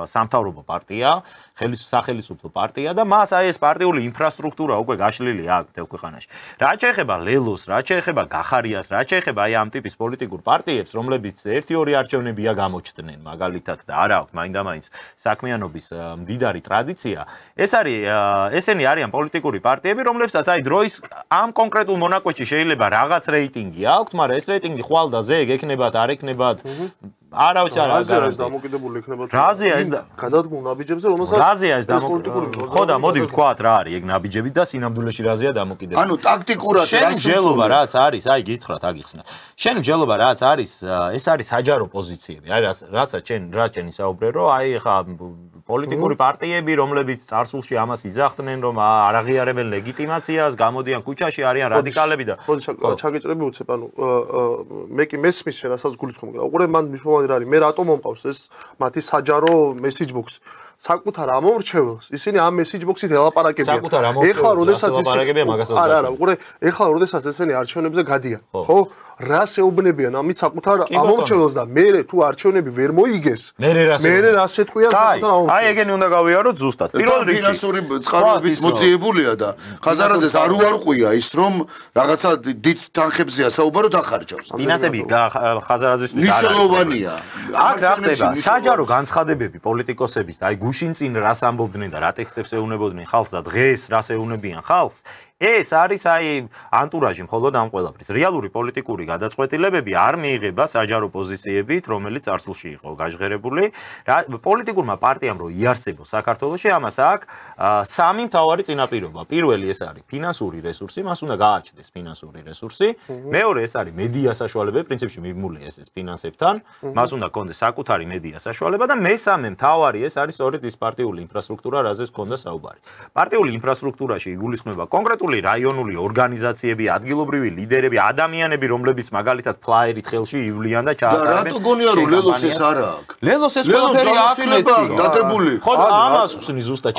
სამთავრობო პარტია, სახელმწიფო პარტია და მას აი ეს პარტიული ინფრასტრუქტურა უკვე გაშლილი აქვს მთელ ქვეყანაში. რაც შეეხება ლელოს, რაც შეეხება გახარიას, რაც შეეხება აი ამ ტიპის პოლიტიკურ პარტიებს, რომლებიც 1-2 არჩევნებია გამოჩნდნენ, მაგალითად და არა აქვს მაინდა-მაინც საქმიანობის მდიდარი ტრადიცია. ესენი არიან პოლიტიკური პარტიები, რომლებსაც აი დროის ამ კონკრეტულ მონაკვეთში შეიძლება რაღაც რეიტინგი აქვს, მაგრამ ეს რეიტინგი ხვალ და ზეგ ექნებათ, არ ექნებათ, არავის არ არის დამოკიდებული იქნება. რაზეა ეს გადადგმულ ნაბიჯებზე, რომელსაც რაზეა ეს დამოკიდებული. ხო და მოდი ვთქვათ რა არის ეგ ნაბიჯები და სინამდვილეში რაზეა დამოკიდებული. ანუ ტაქტიკურად შენი მსჯელობა რაც არის, აი გითხრათ, აგიხსნა. შენი მსჯელობა რაც არის, ეს არის საჯარო პოზიციები. აი რასაც ჩენი საუბრე, რომ აი ხა პოლიტიკური პარტიები, რომლებიც წარსულში ამას იძახდნენ, რომ არ აღიარებენ ლეგიტიმაციას, გამოდიან ქუჩაში, არიან რადიკალები და ჩაგეჭრები უცებ, ანუ მე კი მესმის შენ რასაც გულისხმობ. უყურე მან მნიშვნელოვანი რა არის, მე რატომ მომყავს ეს მათი საჯარო message box. საკუთარ ამორჩეველს ისინი ამ message box-ით ელაპარაკებიან. ეხლა როდესაც ელაპარაკებიან მაგასაც. არა, უყურე, ეხლა როდესაც ესენი არჩევნებზე გადიან, ხო? რას ეუბნებიან ამით საკუთარ ამორჩეველს და მე თუ არჩევნები ვერ მოიგეს, მე რას ეთქვიან საკუთარ ამორჩეველს. აი ეგენი უნდა გავიაროთ ზუსტად. პირველ რიგში ფინანსური წყაროებიც მოძიებულია და ხაზარაძეს არ უარყვია ის რომ რაღაცა დიდ თანხებზეა საუბაროთ ახარჯავს. ფინანსები ხაზარაძესთვის არ არის. მნიშვნელოვანია. აქ რა ხდება? საჯარო განცხადებები პოლიტიკოსების და აი გუშინ წინ რას ამბობდნენ და რა ტექსტებს ეუნებოდნენ ხალხს და დღეს რას ეუნებიან ხალხს. ეს არის აი ანტურაჟი მხოლოდ ამ ყველაფრის. რეალური პოლიტიკური გადაწყვეტილებები არ მიიღება საჯარო პოზიციებით, რომელიც წარსულში იყო გაჟღერებული. პოლიტიკურმა პარტიამ რო იარსებოს საქართველოში, ამას აქვს სამი მთავარი წინაპირობა. პირველი ეს არის ფინანსური რესურსი, მას უნდა გააჩნდეს ფინანსური რესურსი. მეორე ეს არის მედია საშუალებები, პრინციპში მიმმულია ეს ფინანსებთან, მას უნდა კონდეს საკუთარი მედია საშუალება და მესამე მთავარი ეს არის სწორედ ის პარტიული ინფრასტრუქტურა, რაზეც ქონდა საუბარი. პარტიული ინფრასტრუქტურაში იგულისხმება კონკრეტული რაიონული ორგანიზაციები, ადგილობრივი ლიდერები, ადამიანები, რომლებიც მაგალითად ფლაიერით ხელში ივლიან და ჩაატარებენ. და რატო გონია რომ ლელოს ეს არ აქვს? ლელოს ეს ყველაფერი აკნეთი. დადებული. ხო და ამას ხსნის ზუსტად.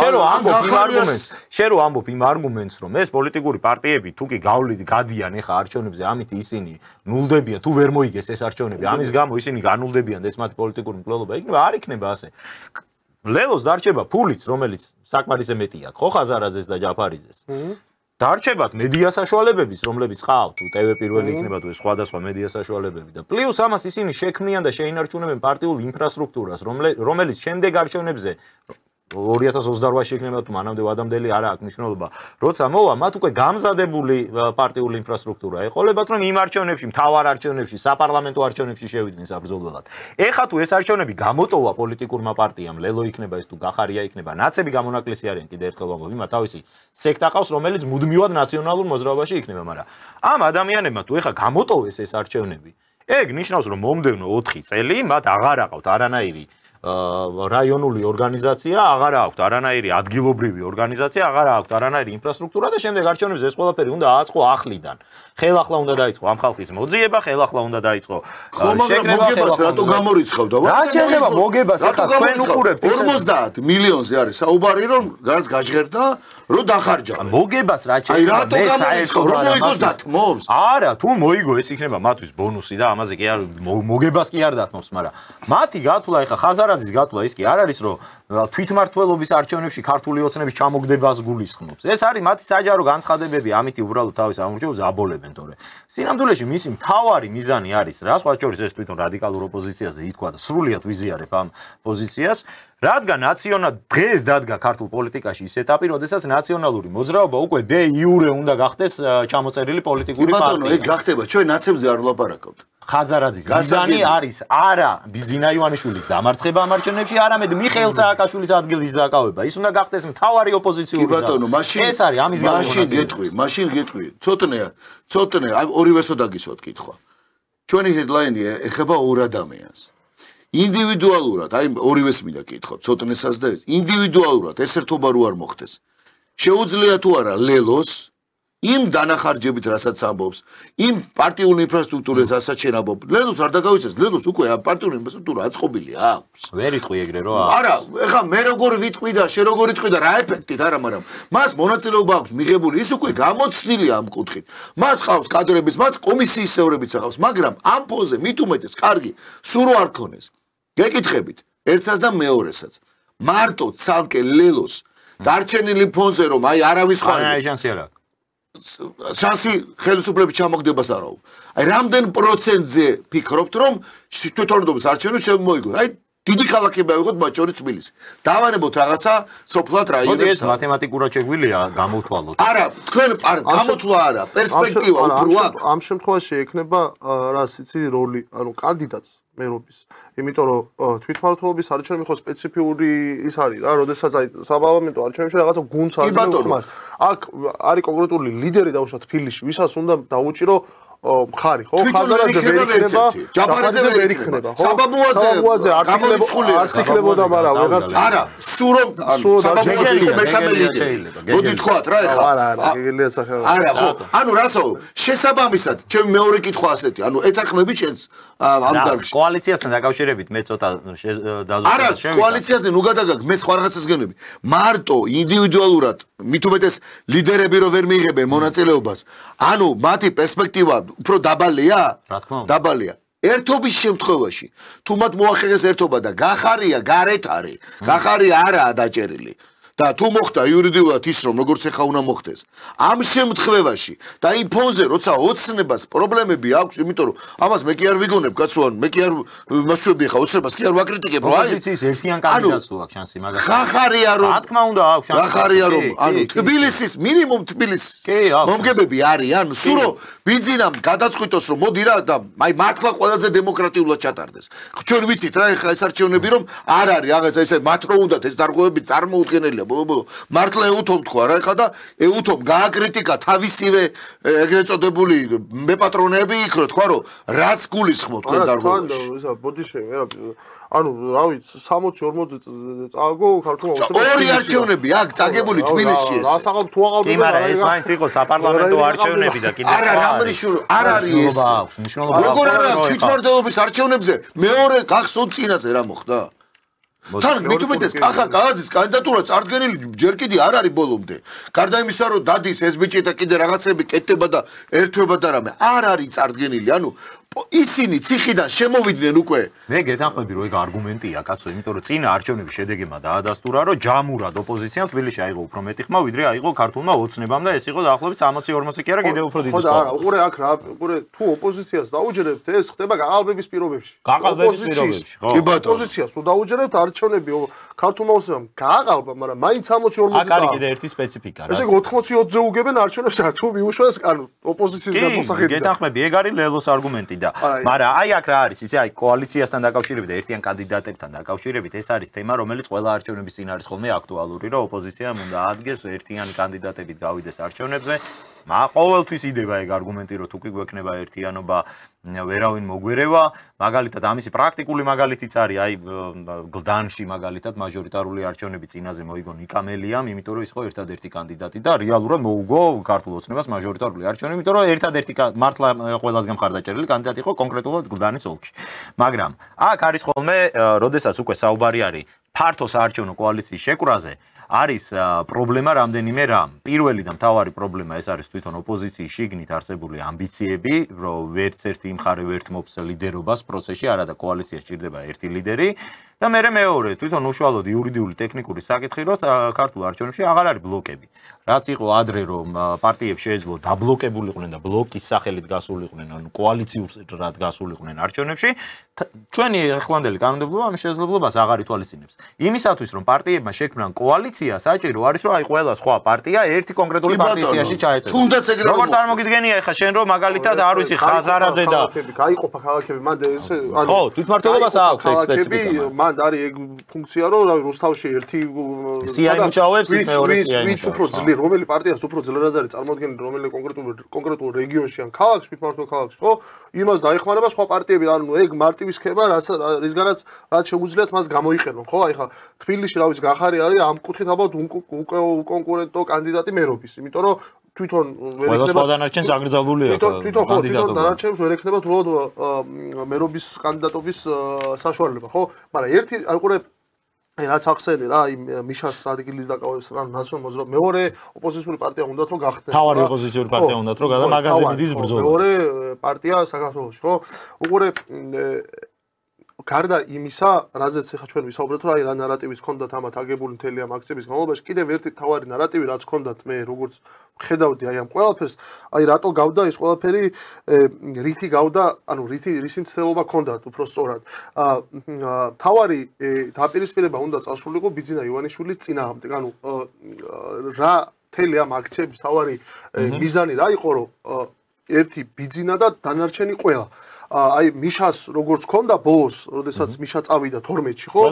შენ რო ამბობ იმ არგუმენტს, რომ ეს პოლიტიკური პარტიები თუ კი გადიან ეხა არჩევნებზე, ამით ისინი ნულდებიან, თუ ვერ მოიგეს ეს არჩევნები, ამის გამო ისინი განულდებიან და ეს მათი პოლიტიკური მკვლელობა იქნება, არ იქნება ასე. ლელოს დარჩება ფულიც, რომელიც საკმარისზე მეტი აქვს, ხო ხაზარაძეს და ჯაფარიძეს. დარჩებათ მედია საშუალებების, რომლებიც ყავთ, TV პირველი იქნება თუ სხვადასხვა მედია საშუალებები და პლუს ამას ისინი შექმნიან და შეინარჩუნებენ პარტიულ ინფრასტრუქტურას, რომელიც შემდეგ არჩევნებზე 2028-ში იქნება თუ მანამდე ვადამდელი არ აქვს მნიშვნელობა. როცა მოვა, მათ უკვე გამზადებული პარტიული ინფრასტრუქტურა ეყოლებათ, რომ იმ არჩევნებში, მთავარ არჩევნებში, საპარლამენტო არჩევნებში შევიდნენ საბრძოლველად. ეხა თუ ეს არჩევნები გამოტოვა პოლიტიკურმა პარტიამ, ლელო იქნება ეს თუ გახარია იქნება, ნაცები გამონაკლისი არიან კიდე ერთხელ ვამბობ, იმათ თავისი სექტა ყავს, რომელიც მუდმივად ნაციონალურ მოძრაობაში იქნება, მაგრამ ამ ადამიანებმა თუ ეხა გამოტოვეს ეს არჩევნები, ეგ ნიშნავს, რომ მომდევნო 4 წელი მათ აღარ აყავთ არანაირი რაიონული ორგანიზაცია, აღარ აქვთ არანაირი ადგილობრივი ორგანიზაცია, აღარ აქვთ არანაირი ინფრასტრუქტურა და შემდეგ არჩევნებზე ეს ყველაფერი უნდა აწყო ახლიდან. ხელახლა უნდა დაიწყო ამ ხალხის მოძიება, ხელახლა უნდა დაიწყო შეკრება, მოგებას რატო გამორიცხავდა? რა შეიძლება მოგებას ახლა თქვენ უყურებთ 50 მილიონზე არის საუბარი რომ რაც გაჟღერდა, რომ დახარჯა. მოგებას რა შეიძლება? აი რატო გამორიცხავ, რომ მოიგოს დათმობს? არა, თუ მოიგო ეს იქნება მათთვის ბონუსი და ამაზე კი არ მოგებას კი არ დათმობს, მაგრამ მათი გათვლა ახლა ხაზარაძის გათვლა ის კი არ არის რომ თვითმართველობის არჩევნებში ქართული ოცნების ჩამოგდებას გულისხმობს. ეს არის მათი საჯარო განცხადებები, ამითი უბრალოდ თავის ამორჩეულს აბოლებენ, თორე სინამდვილეში მისი მთავარი მიზანი არის რა სხვა შორის ეს თვითონ რადიკალურ ოპოზიციაზე ითქვა და სრულიად ვიზიარებ ამ პოზიციას, რადგან დღეს დადგა ქართულ პოლიტიკაში ის ეტაპი, როდესაც ნაციონალური მოძრაობა უკვე დე იურე უნდა გახდეს ჩამოწერილი პოლიტიკური პარტია. ბატონო, ეგ გახდება, ჩვენ ნაცებზე არ ვლაპარაკობთ. ხაზარაძის მიზანი არის არა ბიძინა ივანიშვილის დამარცხება ამ არჩევნებში, არამედ მიხეილ სააკაშვილის ადგილის დაკავება. ის უნდა გახდეს მთავარი ოპოზიციური ზავა. ბატონო, ეს არის ამის მაშინ გეტყვი. ცოტნე ორივესო დაგისვათ კითხვა. ჩვენი ჰედლაინი ეხება ორ ადამიანს. ინდივიდუალურად, აი ორივეს მინდა კითხოთ, ცოტნესაც და ეს ინდივიდუალურად ესერთობა რო არ მოხდეს. შეუძლია თუ არა ლელოს იმ დანახარჯებით, რასაც ამბობს, იმ პარტიულ ინფრასტრუქტურას რასაც შენაბობ. ლელოს არ დაგავიწყდეს, ლელოს უკვე პარტიული ინფრასტრუქტურა აწყობილი აქვს. ვერ იტყვი ეგრე რო არა, ეხა მე როგორ ვიტყვი და შე როგორ იტყვი და რა ეფექტით არა, მაგრამ მას მონაწილეობა აქვს მიღებული, ის უკვე გამოცდილია ამ კუთხით. მას ყავს კადრების, მას კომისიის წევრებიც ახავს, მაგრამ ამ ფონზე მით უმეტეს კარგი სურო არ ქონეს. გეკითხებით ერთსაც და მეორესაც. მარტო ცალკე ლელოს დარჩენილი ფონზე რომ აი არავის ხარ შანსი ხელისუფლების ჩამოგდებას არ აქვს. აი რამდენ პროცენტზე ფიქრობთ რომ თვითმფრინავის არჩევნებს შემოიგო? აი დიდი ქალაქები ავიღოთ მათ შორის თბილისი. დავანებოთ რაღაცა სოფლად რაიონებში. მოდი ეს მათემატიკურად შეგვიძლია გამოთვალოთ. არა, თქვენ გამოთვლა არა, პერსპექტივა უფრო აქვს. ამ შემთხვევაში ექნება რა სიცი როლი, ანუ კანდიდატს მერობის. იმიტომ რომ თვითმმართველობის არჩევნები ხო სპეციფიური ის არის რა, როდესაც აი საპარლამენტო არჩევნებში რაღაცა გუნდს აზრებს. აქ არის კონკრეტული ლიდერი დაუშვათ თბილისში, ვისაც უნდა დაუჭირო მხარი, ხო? ხაზარაძე ვერ იქნება, ჯაბარაძე ვერ იქნება, ხო? საბაბუაძე არც იქნებოდა, მაგრამ ვეღარც არა, სურომ საბაბუაძე მესამე ლიდერი. მოდი თქვათ რა ეხლა. არა, ეგრეა სახელი. არა, ხო? ანუ რასაო, შესაბამისად, ჩემი მეორე კითხვა ასეთი, ანუ ეთანხმები შენს ამ დარგში. კოალიციასთან დაკავშირებით მე ცოტა დაზუსტება არა, კოალიციაზე ნუ გადაგაგ, მე სხვა რაღაცას გენები. მარტო ინდივიდუალურად მით უმეტეს ლიდერები რო ვერ მიიღებენ მონაწილეობას, ანუ მათი პერსპექტივა უფრო დაბალია? რა თქმა უნდა. დაბალია. ერთობის შემთხვევაში, თუ მათ მოახერხეს ერთობა და გახარია გარეთ არის, გახარია არაა დაჭერილი. და თუ მოხდა იურიდიულად ის რომ როგორც ეხა უნდა მოხდეს. ამ შემთხვევაში და იმ ფონზე როცა ოცნებას პრობლემები აქვს, იმიტომ რომ ამას მე კი არ ვიგონებ, კაცო, ან მე კი არ მასვები ხა ოცნებას კი არ ვაკრიტიკებ, რა? ოპოზიციის ერთიან კანდიდატს აქვს შანსი, მაგრამ ხახარია რომ რა თქმა უნდა აქვს შანსი. ხახარია რომ, ანუ თბილისის მინიმუმ თბილისის მომგებები არიან, სურო ბიზნესამ გადაწყვიტოს რომ მოდი რა და აი მართლა ყველაზე დემოკრატიულად ჩატარდეს. ჩვენ ვიცით რა ეხა ეს არჩევნები რომ არ არის რაღაცა ესე მათ რო უნდათ ეს დარღვევები წარმოუდგენელია. მართლა ეუთომ თქვა რა ეხა და ეუთომ გააკრიტიკა თავისივე ეგრეთ წოდებული მეპატრონეები იქ რო თქვა რომ რას გულისხმობ თქვენ დარღვევაში. არა, ისა ბოდიში ანუ რა ვიცი 60-40 წააგო ქართულმა ორი არჩევნები აქ წაგებული თბილისში ეს. რა საყობ თუ აყალბება. კი, მაგრამ ეს მაინც იყო საპარლამენტო არჩევნები და კიდევ არა, რამრიშურო არ არის ეს. მნიშვნელობა როგორ არა თვითმმართველობის არჩევნებზე მეორე გახსოვთ წინაზე რა მოხდა? თან მით უმეტეს კახა კაღაზის კანდიდატურა წარდგენილი ჯერ კიდე არ არის ბოლომდე. გარდა იმისა რომ დადის ეს ბიჭი და კიდე რაღაცები კეთდება და ერთვება და რამე არ არის წარდგენილი. ანუ ისინი ციხიდან შემოვიდნენ უკვე. მე გეთანხმები რომ ეგ არგუმენტია, კაცო, იმიტომ რომ წინა არჩევნების შედეგებმა დაადასტურა, რომ ჯამურად ოპოზიციამ თბილისში აიღო უფრო მეტი ხმა, ვიდრე აიღო ქართულმა ოცნებამ და ეს იყო დაახლოებით 60-40 კი არა, კიდევ უფრო დიდი სხვა. ხო, არა, უყურე აქ რა, უყურე თუ ოპოზიციას დაუჯერებთ, ეს ხდება გაყალბების პირობებში. გაყალბების პირობებში, ხო. კი ბატონო. ოპოზიციას თუ დაუჯერებთ არჩევნები ქართულმა ოცნებამ გააყალბა, მაგრამ მაინც 60-40 აქ არის კიდე ერთი სპეციფიკა რა. ესე 80-20-ზე უგებენ არჩევნებს, თუ მიუშვეს, ანუ ოპოზიციის გადმოსახედიდან. კი, გეთანხმები, ეგ არის ლელოს არგუმენტი და მაგრამ აი აქ რა არის, იცი, აი კოალიციასთან დაკავშირებით და ერთიან კანდიდატებთან დაკავშირებით ეს არის თემა, რომელიც ყველა არჩევნების წინ არის ხოლმე აქტუალური, რომ ოპოზიციამ უნდა ადგენს ერთიანი კანდიდატებით გავიდეს არჩევნებზე. ყოველთვის იდება ეგ არგუმენტი, რომ თუ კი გვექნება ერთიანობა, ვერავინ მოგვერევა, მაგალითად ამისი პრაქტიკული მაგალითიც არის, აი გლდანში მაგალითად მაჟორიტარული არჩევნები წინაზე მოიგო ნიკამელიამ, იმიტომ რომ ის ხო ერთადერთი კანდიდატი და რეალურად მოუგო ქართულ ოცნებას მაჟორიტარული არჩევნები, იმიტომ რომ ერთადერთი მართლა ყველასგან მხარდაჭერილი კანდიდატი იყო კონკრეტულად გლდანის ოლქში. მაგრამ აქ არის ხოლმე, როდესაც უკვე საუბარი არის ფართო საარჩევნო კოალიციის შეკვრაზე, არის პრობლემა რამდენიმე რამ. პირველი და მთავარი პრობლემა ეს არის თვითონ ოპოზიციის შიგნით არსებული ამბიციები, რომ ვერც ერთი მხარე ვერ თმობს ლიდერობას პროცესში, არა და კოალიციას სჭირდება ერთი ლიდერი. და მეორე თვითონ უშუალოდ იურიდიული ტექნიკური საკითხი რომ ქართულ არჩევნებში აღარ არის ბლოკები. რაც იყო ადრე რომ პარტიებს შეეძლო დაბლოკებულიყვნენ და ბლოკის სახელით გასულიყვნენ, ანუ კოალიციურად გასულიყვნენ არჩევნებში, ჩვენი ახლანდელი კანონმდებლობა ამის შესაძლებლობას აღარ ითვალისწინებს. იმისათვის რომ პარტიებმა შექმნან კოალიცია, საჭირო არის რომ აი ყველა სხვა პარტია ერთი კონკრეტული პარტიის სიაში ჩაეწევოს. თუნდაც ეგრე როგორ წარმოგიდგენია ახლა შენ რომ მაგალითად არ ვიცი ხაზარაძე და გაიყოფა ქალაქები, მან ესე ანუ ხო, თვითმმართველობას აქვს ეგ სპეციფიკა. მან არის ეგ ფუნქცია რომ რუსთავში ერთი სია იმუშავებს, მეორე სია ვინც უფრო ძლიერ, რომელი პარტიას უფრო ძლიერად არის წარმოადგენილი რომელი კონკრეტულ რეგიონში ან ქალაქში, თვითმმართველ ქალაქში, ხო? იმას დაეხმარება სხვა პარტიები, ანუ ეგ მარტივი სქემა, რისგანაც რაც შეუძლიათ მას გამოიყენონ, ხო? აი ხა თბილისში რა ვიცი, გახარი არის ამ კუთხით ალბათ უკონკურენტო კანდიდატი მერობის, იმიტომ რომ თვითონ ვერ ექნება ყველა დანარჩენს აკრძალულია თვითონ დანარჩენს ვერ ექნება თუნდაც მერობის კანდიდატობის საშუალება, ხო? მაგრამ ერთი აიყურე რაც ახსენე რა, იმ მიშას ადგილის დაკავებას, ანუ ნაციონალურ მოძრაობას, მეორე ოპოზიციური პარტია უნდათ რომ გახდნენ. თავარი ოპოზიციური პარტია უნდათ რომ მაგაზე მიდის ბრძოლა. მეორე პარტია საქართველოში, ხო? უყურე გარდა იმისა, რაზეც ახლა ჩვენ ვისაუბრეთ, რომ აი რა ნარატივის ჰქონდათ ამათ აგებული მთელი ამ აქციების განმავლობაში, კიდევ ერთი თავარი ნარატივი რაც ჰქონდათ მე როგორც ხედავდი აი ამ ყველაფერს, აი რატო გავდა ეს ყველაფერი, რითი გავდა, ანუ რისი მცდელობა ჰქონდათ უფრო სწორად. თავარი დაპირისპირება უნდა წასულიყო ბიძინა ივანიშვილის წინააღმდეგ, ანუ რა მთელი ამ აქციების თავარი მიზანი რა იყო, რომ ერთი ბიძინა და დანარჩენი ყველა აი მიშას როგორც ქონდა ბოლოს, როდესაც მიშა წავიდა 12-ში, ხო?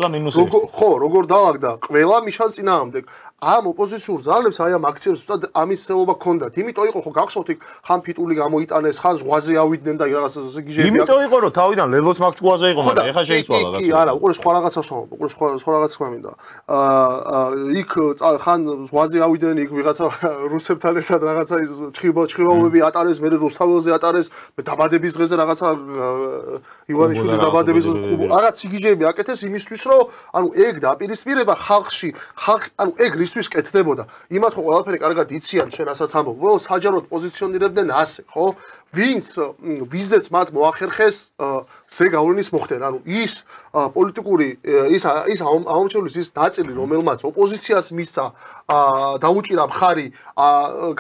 ხო, როგორ დაალაგდა ყველა მიშას წინააღმდეგ. ამ ოპოზიციურ ძალებს აი ამ აქციებს ზუსტად ამის ცელობა ქონდათ. იმიტომ იყო ხო გახსოვთ იქ ხან ფიტული გამოიტანეს, ხან ზღვაზე ავიდნენ და რაღაცა გიჟები. იმიტომ იყო რომ თავიდან ლელოს მაგჭუაზე იყო, მაგრამ ეხა შეიცვალა რაღაცა. კი, არა, უყურე სხვა რაღაცას ვამბობ, უყურე სხვა რაღაცას გვამინდა. იქ ხან ზღვაზე ავიდნენ, იქ ვიღაცა რუსებთან ერთად რაღაცა ჩხიბაობები ატარეს, მე რუსთაველზე ატარეს, მე დაბადების დღეზე რაღაცა ივანიშვილის დაბადების რაღაც სიგიჟეები აკეთეს იმისთვის რომ ანუ ეგ დაპირისპირება ხალხში ანუ ეგ რისთვის კეთდებოდა იმათ ხო ყველაფერი კარგად იციან შენ რასაც ამბობ რომ საჯაროდ პოზიციონირებდნენ ასე ხო ვინც ვიზეც მათ მოახერხეს ზეგავლენის მოხდენ ანუ ის პოლიტიკური ის აუმჩევლის ის ნაწილი რომელმაც ოპოზიციას მისცა დაუჭირა მხარი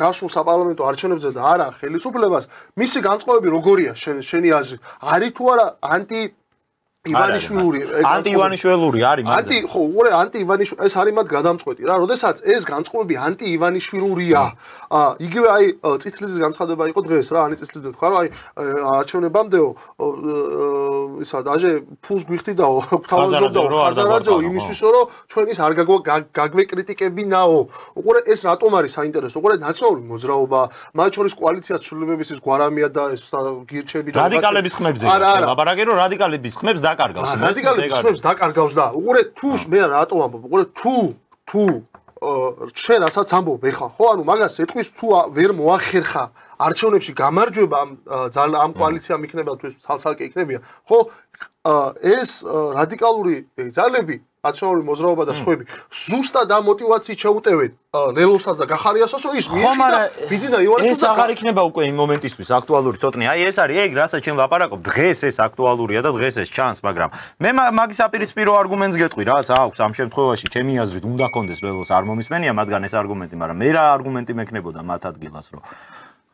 გასულ საპარლამენტო არჩევნებზე და არა ხელისუფლებას მისი განწყობები როგორია შენი აზრით არის თუ არა ანტი-ივანიშვილური არის მაგრამ ხო უყურე ანტი-ივანიშვილი ეს არის მათ გადამწყვეტი რა როდესაც ეს განწყობები ანტი-ივანიშვილურია იგივე აი წითლიზის განცხადება იყო დღეს რა ანი წითლიძე თქვა რომ აი არჩევნებამდეო ისა დაჟე ფულს გვიხდიდაო თავაზობდაო ხაზარაძეო იმისთვის რომ ჩვენ ის არ გაგვეკრიტიკებინაო უყურე ეს რატომ არის საინტერესო უყურე ნაციონალური მოძრაობა მათ შორის კოალიციას ცვლილებების ის გვარამია და ეს გირჩები და რადიკალების ხმებზე ლაპარაკი რომ რადიკალების ხმებს რადიკალების ხმებს დაკარგავს და უყურე თუ მე რატომ ამბობ უყურე თუ შენ რასაც ამბობ ეხლა ხო ანუ მაგას ეტყვის თუ ვერ მოახერხა არჩევნებში გამარჯვება ამ კოალიციამ იქნება თუ ეს ცალ-ცალკე იქნებია ხო ეს რადიკალური ძალები ნაციონალური მოძრაობა და სხვები ზუსტად ამ мотивაციით შეუტევენ ლელოსას და გახარიასაც რომ ის მიიღდა ბიძინა ივანიშვილს ეს აღარ იქნება უკვე იმ მომენტისთვის აქტუალური ცოტნე აი ეს არის ეგ რასაც ჩვენ ლაპარაკობ დღეს ეს აქტუალურია და დღეს ეს ჩანს მაგრამ მე მაგის აპირისპირო არგუმენტს გეტყვი რაც აქვს ამ შემთხვევაში ჩემი აზრით უნდა კონდეს ლელოს არ მომისმენია მათგან ეს არგუმენტი მაგრამ მე რა არგუმენტი მექნებოდა მათ ადგილას რომ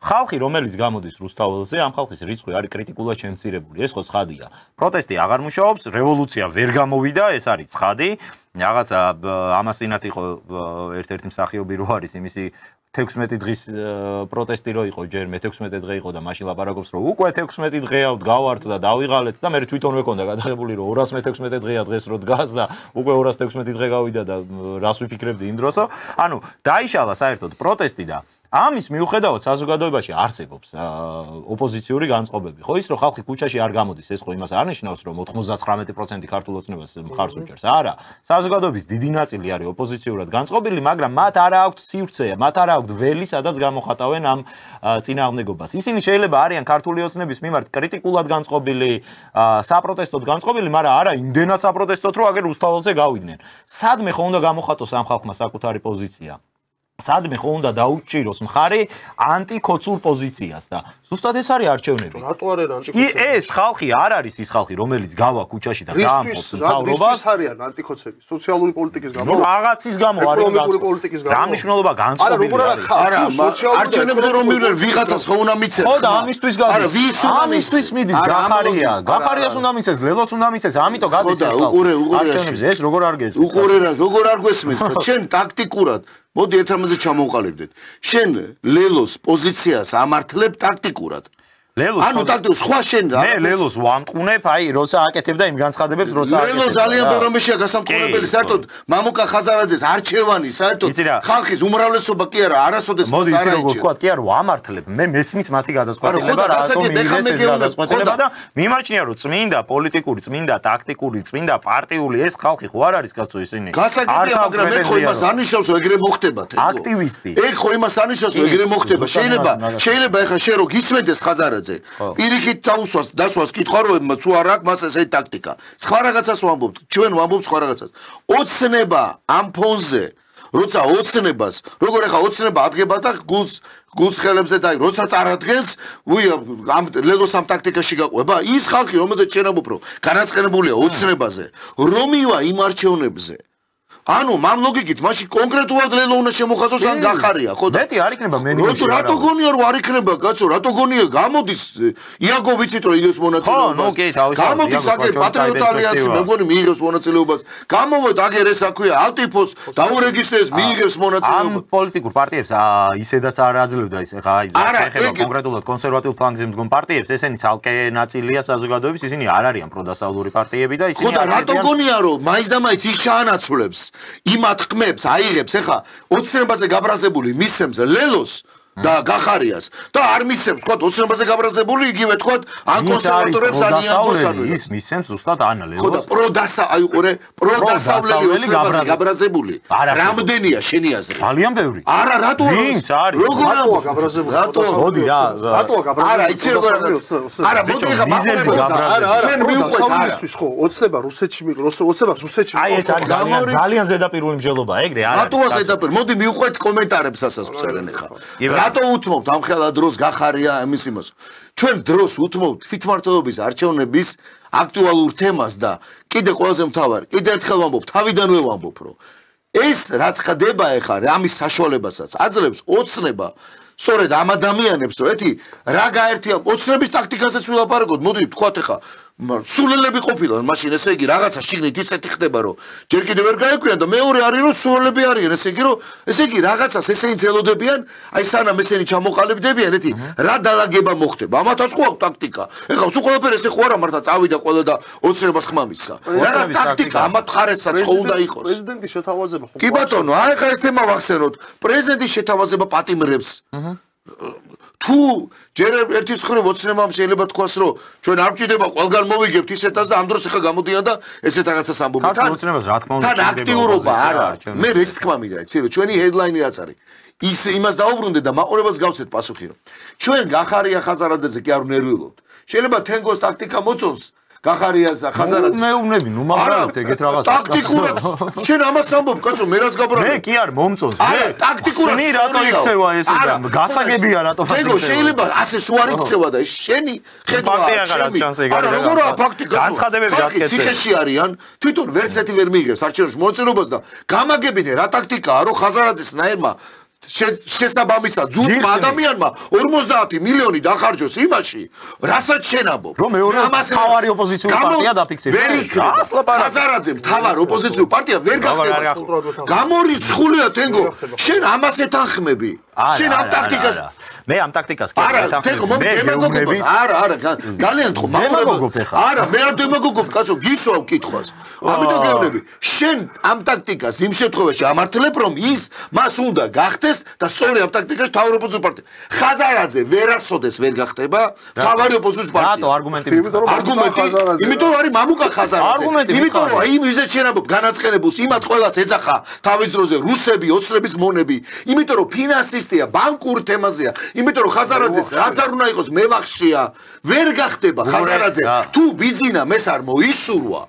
ხალხი რომელიც გამოდის რუსთაველზე ამ ხალხის რიცხვი არის კრიტიკულად შემცირებული ეს ხო ცხადია პროტესტი აღარ მუშაობს რევოლუცია ვერ გამოვიდა ეს არის ცხადი რაღაცა ამასინათ იყო ერთ-ერთი მსახიობი რო არის იმისი 16 დღის პროტესტი რო იყო ჯერ მე 16 დღე იყო და მაშინ ლაპარაკობს რომ უკვე 16 დღეა გავართ და დავიღალეთ და მე თვითონვე მქონდა გადაღებული რომ 216 დღეა დღეს რო დგას და უკვე 216 დღე გავიდა და რას ვიფიქრებდი იმ დროსო ანუ დაიშალა საერთოდ პროტესტი და ამის მიუხედავად საზოგადოებაში არსებობს ოპოზიციური განწყობები. ხო ის რომ ხალხი ქუჩაში არ გამოდის, ეს ხო იმას არ ნიშნავს რომ 99% ქართულ ოცნებას მხარს უჭერს. არა, საზოგადოების დიდი ნაწილი არის ოპოზიციურად განწყობილი, მაგრამ მათ არ აქვთ სივრცე, მათ არ აქვთ ველი, სადაც გამოხატავენ ამ წინააღმდეგობას. ისინი შეიძლება არიან ქართული ოცნების მიმართ კრიტიკულად განწყობილი, საპროტესტოდ განწყობილი, მაგრამ არა იმდენად საპროტესტოდ, რომ აგერ რუსთაველზე გავიდნენ. სადმე ხო უნდა გამოხატოს ამ ხალხმა საკუთარი პოზიცია? სადმე ხო უნდა დაუჭიროს მხარი ანტიკოცურ პოზიციას და ზუსტად ეს არის არჩევნები. რატო არ არის ანტიკოცები? ეს ხალხი არ არის ის ხალხი, რომელიც გავა ქუჩაში და დაამხობს მთავრობას. რის არიან ანტიკოცები? სოციალური პოლიტიკის გამო? ნუ რაღაცის გამო არის ეკონომიკური პოლიტიკის გამო. რა მნიშვნელობა განწყობილი არის? არა, არჩევნებზე რომ მივლენ ვიღაცას ხო უნდა მიცეს? ხო და ამისთვის გადის. არა, ვის უნდა ამისთვის მიდის გახარია. გახარიას უნდა მიცეს, ლელოს უნდა მიცეს, ამიტომ გადის ეს ხალხი. არჩევნებზე ეს როგორ არ გესმის? როგორ არ გესმის? შენ ტაქტიკურად მოდი ერთმანეთზე ჩამოვყალიბდეთ. შენ ლელოს პოზიციას ამართლებ ტაქტიკურად. ანუ ტაქტიკურ სხვა შენ რა. მე ლელოს ვამტყუნებ, აი, როცა აკეთებდა იმ განცხადებებს, როცა აკეთებდა. ლელო ძალიან ბევრომეშია გასამყურებელი, საერთოდ მამუკა ხაზარაძეს არჩევანი, საერთოდ ხალხის უმრავლესობა კი არა, არასოდეს მას არ აიჭირა. მოდი, როგორ თქვა, კი არ ვამართლებ. მე მესმის მათი გადაწყვეტილება, რატომ მიიღეს ეს გადაწყვეტილება და მიმაჩნია, რომ წმინდა პოლიტიკური, წმინდა ტაქტიკური, წმინდა პარტიული ეს ხალხი ხო არ არის კაცო ისინი. გასაგებია, მაგრამ ეგ ხო იმას ანიშნავს, რომ ეგრე მოხდება თქო. აქტივისტი. ეგ ხო იმას ანიშნავს, რომ ეგრე მოხდება. შეიძლება ეხლა შენ რო გისმენდეს ხაზარაძე პირიქით დასვას კითხვა რომ თუ არ აქვს მას ესეთი ტაქტიკა. სხვა რაღაცას ვამბობთ, ჩვენ ვამბობთ სხვა რაღაცას. ოცნება ამ ფონზე, როცა ოცნებას, როგორ ახლა ოცნება ადგება და გულს ხელებზე და როცა წარადგენს, ამ ლელოს ამ ტაქტიკაში გაყვება, ის ხალხი რომელზეც შენ ამბობ რომ განაცხენებულია ოცნებაზე, რომ მივა იმ არჩევნებზე. ანუ მამ ლოგიკით, მაშინ კონკრეტულად ლელო უნდა შემოხაზოს ან გახარია, ხო და მეტი არ იქნება მე ნიმუში. რატო გონია რომ არ იქნება, კაცო, რატო გონია გამოდის იაგო ვიცით რომ იგებს მონაწილეობას. გამოდის აგერ პატრიოტ ალიანსი, მე მგონი მიიღებს მონაწილეობას. გამოვედ აგერ ეს რა ქვია, ალტიფოს დაურეგისტრეს მიიღებს მონაწილეობას. ამ პოლიტიკურ პარტიებს ისედაც არ აძლევდა ის ხა ეხება კონკრეტულად კონსერვატიულ ფლანგზე მდგომ პარტიებს, ესენი ცალკე ნაწილია საზოგადოების, ისინი არ არიან პროდასავლური პარტიები და ისინი ხო და რატო გონია რომ მაინც და მაინც ის შაანაცვლებს იმათ ხმებს აიღებს ეხა ოცნებაზე გაბრაზებული მისცემს ლელოს და გახარიას და არ მისცემს თქვა ოცნებაზე გაბრაზებული იგივე თქვა ან კონსერვატორებს ან იანგოსანებს ის მისცემს ზუსტად ან ლელოს ხო და პროდასავლელი ოცნებაზე გაბრაზებული რამდენია შენი აზრით ძალიან ბევრი არა რატო როგორია გაბრაზებული მოდი რა რატოა გაბრაზებული არა იცი როგორ არა მოდი ხა არა ჩვენ მივყვეთ ამისთვის ხო ოცნება რუსეთში ოცნება რუსეთში აი ეს არის ძალიან ზედაპირული მსჯელობა ეგრე არა რატოა ზედაპირული მოდი მივყვეთ კომენტარებს ასას წერენ ხა რატო უთმობთ ამ ხელა დროს გახარია ამის იმას ჩვენ დროს უთმობთ თვითმმართველობის არჩევნების აქტუალურ თემას და კიდე ყველაზე მთავარი კიდე ერთხელ ვამბობ თავიდანვე ვამბობ რომ ეს რაც ხდება ეხა ამის საშუალებასაც აძლევს ოცნება სწორედ ამ ადამიანებს რომ ეთი რა გაერთია ოცნების ტაქტიკასაც ვილაპარაკოთ მოდი თქვათ ეხა სულელები ყოფილან მაშინ ესე იგი რაღაცა შიგნით ისეთი ხდება რომ ჯერ კიდევ ვერ გაეკვიან და მეორე არის რომ სულელები არიან ესე იგი რომ ესე იგი რაღაცას ესენი ძლოდებიან აი სანამ ესენი ჩამოყალიბდებიან ეთი რა დალაგება მოხდება ამათაც ხო აქვს ტაქტიკა ეხლა სულ ყველაფერი ესე ხო არა მართლა წავიდა ყველა და ოცნებას ხმა მისცა რაღაც ტაქტიკა ამათ ხარეცაც ხო უნდა იყოს პრეზიდენტის შეთავაზება ხო კი ბატონო აი ხა ეს თემა ვახსენოთ პრეზიდენტის შეთავაზება პატიმრებს თუ ჯერ ერთის მხრივ ოცნებამ შეიძლება თქვას რომ ჩვენ არ ვჭირდება ყველგან მოვიგებთ ისეთას და ამ დროს ახლა გამოდიან და ესეთ რაღაცას ამბობენ თან ოცნებას რა თქმა უნდა თან აქტიურობა არა მე ეს თქმა მინდა იცი რომ ჩვენი ჰედლაინი რაც არის ის იმას დაუბრუნდეთ და მაყურებელს გავცეთ პასუხი რომ ჩვენ გახარია ხაზარაძეზე კი არ ვნერვიულობთ შეიძლება თენგოს ტაქტიკა მოწონს გახარიას ხაზარაძე მეუბნები ნუ მაგარად ეგეთ რაღაცა ტაქტიკურად შენ ამას ამბობ კაცო მე რას გაბრალებ მე კი არ მომწონს არა ტაქტიკურად შენი რატო იქცევა ესე და გასაგებია რატო თენგო შეიძლება ასე სულ არ იქცევა და შენი ხედვა არა როგორა ფაქტი განცხადებები გასკეთე ციხეში არიან თვითონ ვერსეთი ვერ მიიღებს არჩევნებში მონაწილეობას და გამაგებინე რა ტაქტიკაა რომ ხაზარაძეს ნაერმა შესაბამისად ძუძმა ადამიანმა 50 მილიონი დახარჯოს იმაში, რასაც შენ ამბობ. რომ მეორე მთავარი ოპოზიციური პარტია დაფიქსირდა. ხაზარაძე მთავარი ოპოზიციური პარტია ვერ გახდება. გამორიცხულია თენგო. შენ ამას ეთანხმები. შენ ამ ტაქტიკას მე ამ ტაქტიკას კი ეთანხმები. არა, ძალიან თქო, არა, მე არ დემაგოგობ, კაცო, გისვავ კითხვას. ამიტომ გეუბნები, შენ ამ ტაქტიკას იმ შემთხვევაში ამართლებ, რომ ის მას უნდა გახდეს და სწორი ამ ტაქტიკაში მთავარი ოპოზიციური პარტია. ხაზარაძე ვერასოდეს ვერ გახდება მთავარი ოპოზიციური პარტია. რატო არგუმენტი? იმიტომ არის მამუკა ხაზარაძე. იმიტომ რომ იმ ვიზეთ შენ ამბობ განაცხენებულს იმათ ყველას ეძახა თავის დროზე რუსები, ოცნების მონები. იმიტომ რომ ფინანსისტია, ბანკურ თემაზეა. იმიტომ რომ ხაზარაძეს რაც არ უნდა იყოს მევახშია, ვერ გახდება ხაზარაძე. თუ ბიძინა მეს არ მოისურვა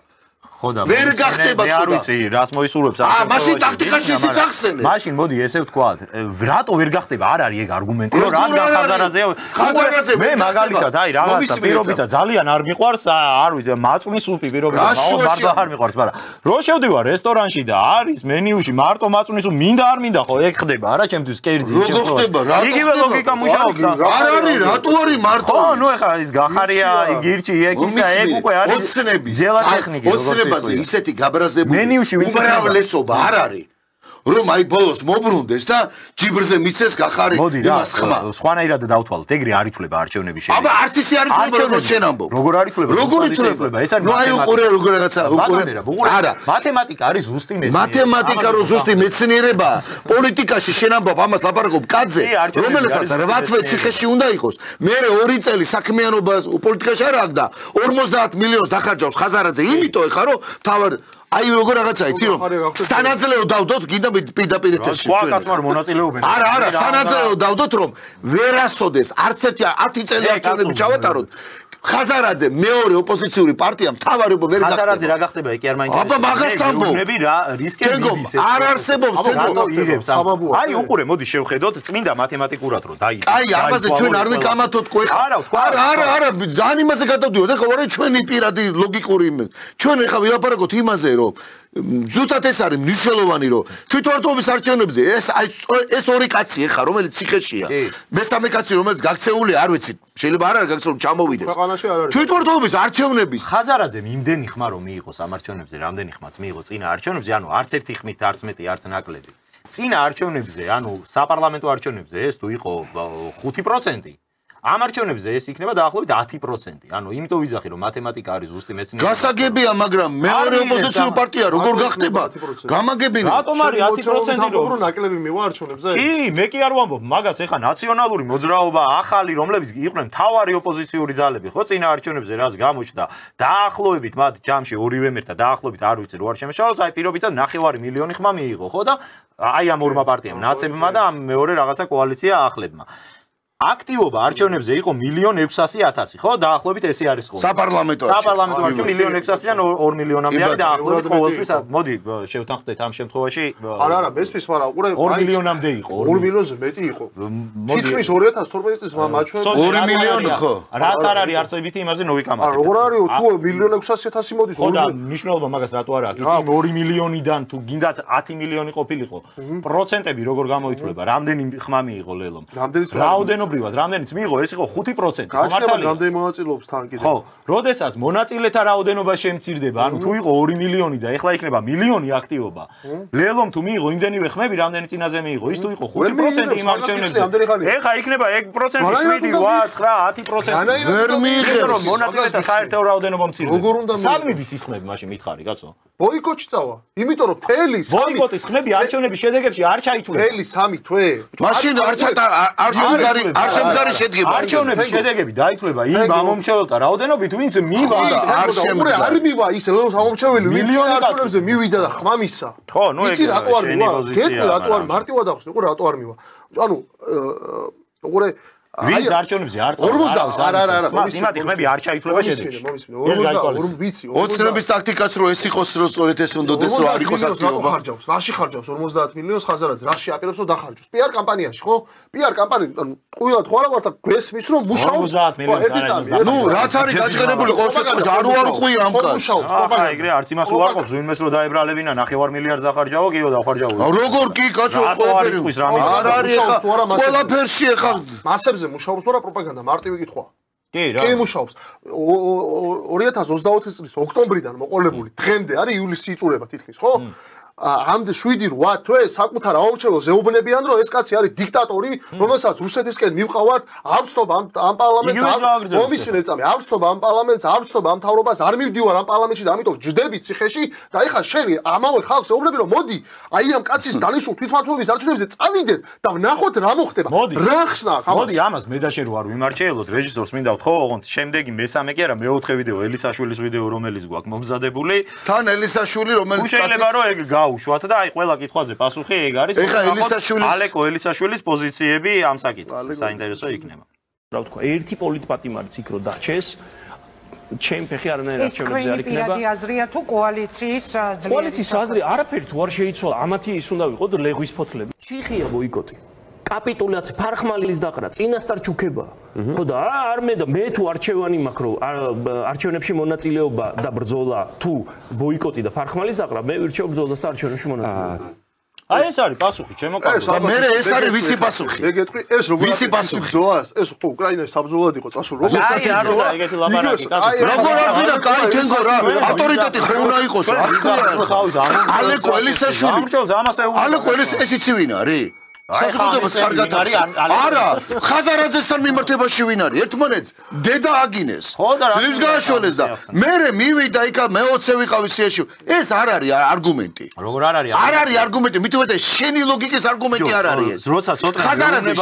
ვერ გახდება მე არ ვიცი რას მოისურვებს მაშინ ტაქტიკაში ისიც ახსენე მაშინ მოდი ესე ვთქვათ რატო ვერ გახდება არ არის ეგ არგუმენტი რომ რა ხაზარაძე მე მაგალითად აი რაღაცა პირობითა ძალიან არ მიყვარს არ ვიცი მაწვნის სუპი პირობითა მარტო არ მიყვარს მაგრამ რო შევდივარ რესტორანში და არის მენიუში მარტო მაწვნის სუპი მინდა არ მინდა ხო ეგ ხდება არა ჩემთვის კერძი იგივე ლოგიკა მუშაობს არ არის რატო არის მარტო ხო ნუ ეხლა ის გახარია იგირჩი ეგ ისა ეგ უკვე არის ძელა ტექნიკი ოცნებაზე ისეთი გაბრაზებული უმრავლესობა არ არის რომ აი ბოლოს მოbrunდეს და ჯიბრზე მიცეს გახარი იმას ხმა სხვანაირად დავთვალოთ ეგრე არ ითვლება არჩევნების შედეგი აბა არც ისე არ ითვლება როგორც შენ ამბობ როგორ არ ითვლება როგორ ითვლება ეს არის ნუ აი უყურე როგორ რაღაცა უყურე არა მათემატიკა არის ზუსტი მეცნიერება მათემატიკა რო ზუსტი მეცნიერება პოლიტიკაში შენ ამბობ ამას ლაპარაკობ კაძე რომელსაც 8 თვე ციხეში უნდა იყოს მე 2 წელი საქმიანობა პოლიტიკაში არ აქვს და 50 მილიონს დახარჯავს ხაზარაძე იმიტომ ეხა რომ თავარ აი როგორ რაღაცა იცი რომ სანაძლეო დავდოთ გინდა პირდაპირ ეთერში ჩვენ კაცმარ მონაწილეობენ არა სანაძლეო დავდოთ რომ ვერასოდეს არც ერთი 10 წელი არჩევნები ჩავატაროთ ხაზარაძე მეორე ოპოზიციური პარტია მთავარობა ვერ გახდება ხაზარაძე რა გახდება ეკი არ მაინტერესებს აბა მაგას ამბობ ნები რა რისკები ისე არ არსებობს რატო იღებს აი უყურე მოდი შევხედოთ წმინდა მათემატიკურად რომ დაიწყო აი ამაზე ჩვენ არ ვიკამათოთ ყო არა ძალიან იმაზე გადავდივართ ეხლა ვარ ჩვენი პირადი ლოგიკური ჩვენ ეხლა ვილაპარაკოთ იმაზე რომ ზუსტად ეს არის მნიშვნელოვანი რომ თვითმმართველობის არჩევნებზე ეს ორი კაცი ეხა რომელიც ციხეშია მესამე კაცი რომელიც გაქცეულია არ ვიცი შეიძლება არ არის გაქცეული ჩამოვიდეს თვითმმართველობის არჩევნების ხაზარაძემ იმდენი ხმა რომ მიიღოს ამ არჩევნებზე რამდენი ხმაც მიიღო წინა არჩევნებზე ანუ არც ერთი ხმით არც მეტი არც ნაკლები წინა არჩევნებზე ანუ საპარლამენტო არჩევნებზე ეს თუ იყო 5% ამ არჩევნებზე ეს იქნება დაახლოებით 10%. ანუ იმიტომ ვიზახი რომ მათემატიკა არის ზუსტი მეცნიერება. გასაგებია, მაგრამ მეორე ოპოზიციური პარტია როგორ გახდება? გამაგებინე. რატომ არის 10% რომ ნაკლები მივა არჩევნებზე? კი, მე კი არ ვამბობ, მაგას ეხა ნაციონალური მოძრაობა ახალი, რომლებიც იყვნენ მთავარი ოპოზიციური ძალები, ხო, წინა არჩევნებზე რაც გამოჩნდა, დაახლოებით მათ ჯამში ორივე მერთა დაახლოებით არ ვიცი რო არ შემეშალოს, აი პირობითად 9 მილიონი ხმა მიიღო, ხო და აი ამ ორმა პარტიამ, ნაცებმა და ამ მეორე რაღაცა კოალიცია ახლებმა. აქტივობა არჩევნებზე იყო 1.600.000, ხო? დაახლოებით ესე არის ხო? საპარლამენტო არჩევნები 1.600.000-დან 2 მილიონამდე არის დაახლოებით ყოველთვის. მოდი შევთანხმდეთ ამ შემთხვევაში. არა, მესმის, მაგრამ უყურე 2 მილიონამდე იყო. 2 მილიონზე მეტი იყო. თითქმის 2012 წლის მაჩვენ 2 მილიონი ხო? რაც არ არის არსებითი იმაზე ნოვიკამათი. არა, როგორ არის თუ 1.600.000 მოდის? ხო და მნიშვნელობა მაგას რატო არ აქვს? იცი 2 მილიონიდან თუ გინდათ 10 მილიონი ყოფილიყო, პროცენტები როგორ გამოითვლება? რამდენი ხმა მიიღო ლელომ? რაოდენობრივად რამდენიც მიიღო, ეს იყო 5%. მართალია, რამდენი მონაწილეობს თან კიდე? ხო, როდესაც მონაწილეთა რაოდენობა შემცირდება, ანუ თუ იყო 2 მილიონი და ეხლა იქნება მილიონი აქტივობა, ლელომ თუ მიიღო იმდენივე ხმები, რამდენი წინაზე მიიღო, ის თუ იყო 5% იმ არჩევნებზე. ეხლა იქნება ეგ პროცენტი 7, 8, 9, 10%. ვერ მიიღებს. რომ მონაწილეთა საერთო რაოდენობა მცირდება. სად მიდის ის ხმები მაშინ მითხარი, კაცო? ბოიკოტში წავა. იმიტომ რომ თელი ბოიკოტის ხმები არჩევნების შედეგებში არ ჩაითვლება. თელი 3 თვე. მაშინ არ შემდგარი შედგება. არჩევნების შედეგები დაითვლება იმ ამომრჩეველთა რაოდენობით, ვინც მივა და არ შემდგარი. არ მივა ის ლელოს ამომრჩეველი, ვინც არჩევნებზე მივიდა და ხმა მისცა. ხო, ნუ ეგ რატო არ მივა? გეტყვი რატო არ მარტივად ახსნე, უყურე რატო არ მივა. ანუ უყურე ვინც არჩევნებზე არ წავიდა. არა, იმათი ხმები არ ჩაითვლება შედეგში. 42 ვიცი. ოცნების ტაქტიკაც რო ეს იყოს, რო სწორედ ეს უნდადეს რო არ იყოს აქტივობა. რაში ხარჯავს 50 მილიონს ხაზარაძე? რაში აპირებს რომ დახარჯოს? PR კამპანიაში, ხო? PR კამპანია, ანუ ყვილად ხო არა ვარ და გვესმის რომ მუშაობს 50 მილიონს. ნუ რაც არის გაჭყერებული ყოველთვის არ უყვია ამ კაცს. ახლა ეგრე არც იმას უარყოფს, ვინმეს რო დაებრალებინა 9 მილიარდს დახარჯავო, კიო დავხარჯავო. როგორ კი კაცო ყველაფერი. არ არის ხა ყველაფერში ხა მასებზე მუშაობს თუ რა პროპაგანდა მარტივი კითხვაა. კი რა. კი მუშაობს. 2024 წლის ოქტომბრიდან მოყოლებული დღემდე არის ივლისში იწურება თითქმის, ხო? ამდე 7-8 თვე საკუთარ აუმრჩეველს ეუბნებიან რომ ეს კაცი არის დიქტატორი, რომელსაც რუსეთისკენ მივყავართ, არ ვცნობა ამ პარლამენტს, მომისმინე წამი, არ ვცნობა ამ პარლამენტს, არ ვცნობა ამ მთავრობას, არ მივდივარ ამ პარლამენტში და ამიტომ ჯდები ციხეში და ეხლა შენი ამავე ხალხს ეუბნები რომ მოდი, აი ამ კაცის დანიშნულ თვითმმართველობის არჩევნებზე წავიდეთ და ვნახოთ რა მოხდება. რა ხსნა ხა? მოდი ამას მე და შენ რო არ ვიმარჩეველოთ, რეჟისორს მინდა ვთხოვ, ოღონდ შემდეგი მესამე კი არა, მეოთხე ვიდეო ელისაშვილის ვიდეო რომელიც გვაქვს მომზადებული. თან ელისაშვილი რომელიც კაცი შეიძლება რომ ეგ გაუშვათ და აი ყველა კითხვაზე პასუხი ეგ არის. ეხა ელისაშვილის ალეკო ელისაშვილის პოზიციები ამ საკითხზე საინტერესო იქნება. რა ვთქვა, ერთი პოლიტპატიმარიც იქ რო დაჩეს ჩემი ფეხი არანაირ არჩევნებზე არ იქნება. ეს აზრია თუ კოალიციის კოალიციის აზრი არაფერი თუ არ შეიცვალა, ამათი ის უნდა ვიყოთ ლეგვის ფოთლები. ჩიხია ბოიკოტი. კაპიტულაცია, ფარხმალის დაყრა, წინასწარ ჩუქება. ხო და არ მე თუ არჩევანი მაქვს, რომ არჩევნებში მონაწილეობა და ბრძოლა თუ ბოიკოტი და ფარხმალის დაყრა, მე ვირჩევ ბრძოლას და არჩევნებში მონაწილეობა. აი ეს არის პასუხი, ჩემო კაცო. მე ეს არის ვისი პასუხი? ეგეთყვი ეს როგორ არის ბრძოლას? ეს ხო უკრაინაში საბრძოლოდ იყო წასული. როგორ არ უნდა ეგეთი ლაბარაკი კაცო. როგორ არ გინდა კაი თენგო რა? ავტორიტეტი ხო უნდა იყოს? ალეკო ელისაშვილი. ალეკო ეს იცი ვინ არის? საზოგადოებას კარგად არის. არა, ხაზარაძესთან მიმართებაში ვინ არის? ერთმანეთს დედა აგინეს. ძლივს გააშველეს და მე მივიდა იქა მე-20 ვიყავი სიაში. ეს არ არის არგუმენტი. როგორ არ არის? არ არის არგუმენტი, მით უმეტეს შენი ლოგიკის არგუმენტი არ არის ეს. როცა ცოტა ხაზარაძე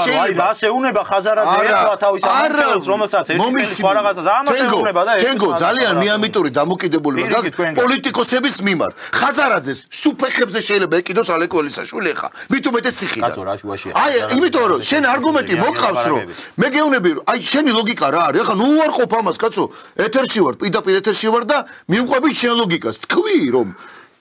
ასე უნება ხაზარაძე ერთვა თავის ამბავს, რომელსაც ერთი სხვა რაღაცას ამასე უნება და თენგო ძალიან მიამიტური დამოკიდებულება გაქვს პოლიტიკოსების მიმართ. ხაზარაძეს სუფეხებზე შეიძლება ეკიდოს ალეკო ელისაშვილი ხა. მით უმეტეს ციხიდან. აი, იმიტომ რომ შენ არგუმენტი მოყავს რომ მე გეუბნები რომ აი შენი ლოგიკა რა არის? ახლა ნუ უარყოფ ამას კაცო. ეთერში ვარ, პირდაპირ ეთერში ვარ და მივყვები შენ ლოგიკას. თქვი რომ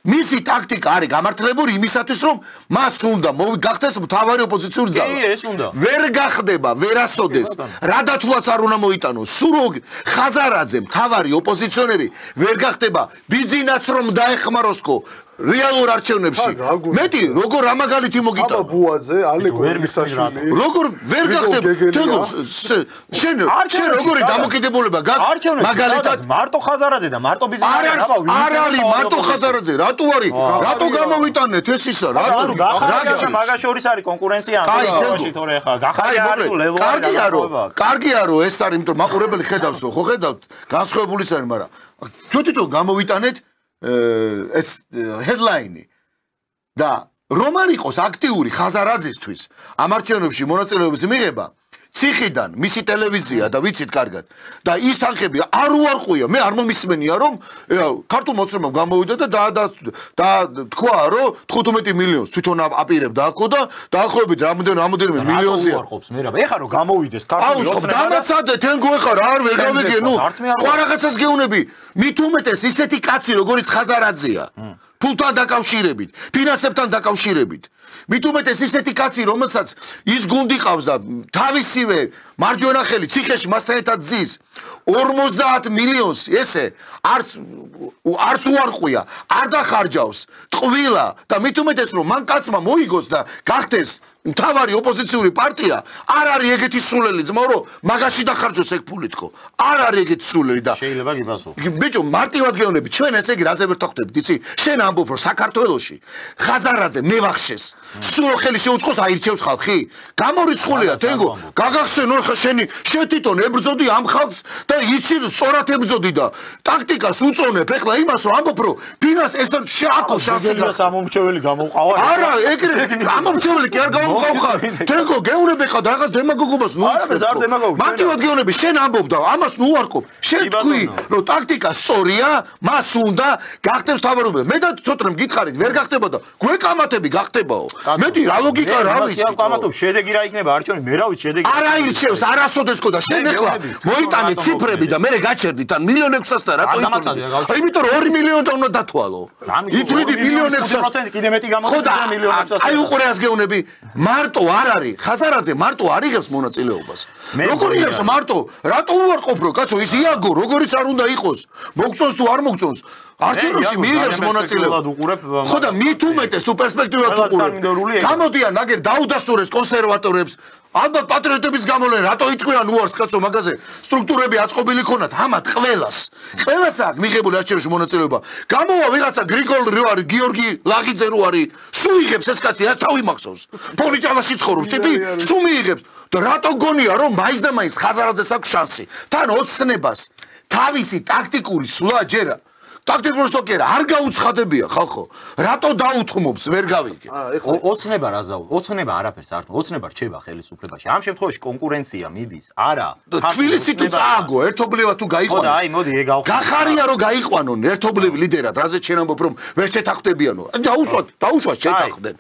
მისი ტაქტიკა არის გამართლებული იმისათვის რომ მას უნდა გახდეს მთავარი ოპოზიციური ძალა. კი, ეს უნდა. ვერ გახდება, ვერასოდეს. რადათვლაც არ უნდა მოიტანოს. სულ ხაზარაძე მთავარი ოპოზიციონერი ვერ გახდება. ბიძინაც რომ დაეხმაროსკო რეალურ არჩევნებში. მეტი როგორ ამაგალითი მოგიტანა? აბა ბუაძე, ალეკო ელისაშვილი. როგორ ვერ გახდება? თქო, შენ როგორი დამოკიდებულება გაქვს? მაგალითად მარტო ხაზარაძე და მარტო ბიზნესი არ არის მარტო ხაზარაძე. რატო არის? რატო გამოვიტანეთ ეს ისა? რატო? რა მაგას შორის არის კონკურენცია ამბავში თორე ხა გახარია არის ლევო. კარგია რომ ეს არის, იმიტომ მაყურებელი ხედავს რომ ხო ხედავთ განსხვავებულის არის, მაგრამ თვითონ გამოვიტანეთ ეს headline-ი და რომ არ იყოს აქტიური ხაზარაძისთვის ამ არჩევნებში მონაწილეობის მიღება ციხიდან მისი ტელევიზია და ვიცით კარგად და ის თანხები არ უარყვია მე არ მომისმენია რომ ქართულ მოწმემ გამოვიდა და თქვა რომ 15 მილიონს თვითონ აპირებდა აქო და დაახლოებით რამდენიმე მილიონზე უარყოფს მე რა ეხა რომ გამოვიდეს ქართული მოწმე დამაცადე თენგო ეხა რა არ ვეგავიგე ნუ სხვა რაღაცას გეუნები მით უმეტეს ისეთი კაცი როგორიც ხაზარაძეა ფულთან დაკავშირებით ფინანსებთან დაკავშირებით მით უმეტეს ისეთი კაცი რომელსაც ის გუნდი ყავს და თავისივე მარჯვენა ხელი ციხეში მასთან ერთად ზის 50 მილიონს ესე არც უარყვია არ დახარჯავს ტყვილა და მით უმეტეს რომ მან კაცმა მოიგოს და გახდეს მთავარი ოპოზიციური პარტია არ არის ეგეთი სულელი ძმაო რომ მაგაში დახარჯოს ეგ ფული თქო არ არის ეგეთი სულელი და შეიძლება გიპასუხო ბიჭო მარტივად გეუბნები ჩვენ ესე იგი რაზე ვერ თხოვდებით იცი შენ ამბობ რომ საქართველოში ხაზარაძე მევახშეს სულ ხელი შეუწყოს აირჩევს ხალხი გამორიცხულია თენგო გაგახსენო ხა შენ თვითონ ებრძოდი ამ ხალხს და იცი სწორად ებრძოდი და ტაქტიკას უწონებ ეხლა იმას რომ ამბობ რომ ფინანს ეს შეაკო შანსი გამომრჩეველი გამოვყავა არა ეგრე გამომრჩეველი კი არ გამოვყავ თენგო გეუბნები ხა რაღაც დემაგოგობას ნუ იწევს მარტივად გეუბნები შენ ამბობ და ამას ნუ უარყოფ შენ თქვი რომ ტაქტიკა სწორია მას უნდა გახდებს თავარობა მე და ცოტა მგითხარით ვერ გახდება და გვეკამათები გახდებაო მეტი რა ლოგიკა რა ვიცი კამათობ შედეგი რა იქნება არჩევანი მე რა ვიცი შედეგი არ აირჩევს არასოდეს ხო და შენ ახლა მოიტანე ციფრები და მე გაჩერდით ან 1.600 და რატო იტყვი იმიტომ რომ 2 მილიონი უნდა დათვალო ითვლიდი 1.600 კიდე მეტი გამოდის 1.600 აი უყურე ას გეუბნები მარტო არ არის ხაზარაძე მარტო არ იღებს მონაწილეობას როგორ იღებს მარტო რატო უარყოფ რო კაცო ის იაგო როგორიც არ უნდა იყოს მოგწონს თუ არ მოგწონს არჩევნებში მიიღებს მონაწილეობას ხო და მით უმეტეს თუ პერსპექტივად უყურებ გამოდიან ნაგერ დაუდასტურეს კონსერვატორებს ალბათ პატრიოტების გამოლენ რატო იტყვიან უარს კაცო მაგაზე სტრუქტურები აწყობილი ქონათ ამათ ყველას აქვს მიღებული არჩევნებში მონაწილეობა გამოვა ვიღაცა გრიგოლ რო არის გიორგი ლაღიძე რო არის სულ იღებს ეს კაცი რაც თავი მახსოვს პოლიჭალაში ცხოვრობს ტიპი სულ მიიღებს და რატო გონია რომ მაინც და მაინც ხაზარაძეს აქვს შანსი თან ოცნებას თავისი ტაქტიკური სულა ჯერა ტაქტიკურ სტოკერა არ გაუცხადებია ხალხო რატო დაუთმობს ვერ გავიგე ოცნება რა ზაუ ოცნება არაფერს არ ოცნება რჩება ხელისუფლებაში ამ შემთხვევაში კონკურენცია მიდის არა თბილისი თუ წააგო ერთობლივად თუ გაიყვანოს ხო და აი მოდი ეგ გახარია რომ გაიყვანონ ერთობლივ ლიდერად რაზეც შენ ამბობ რომ ვერ შეთანხმდებიანო დაუშვათ შეთანხმდნენ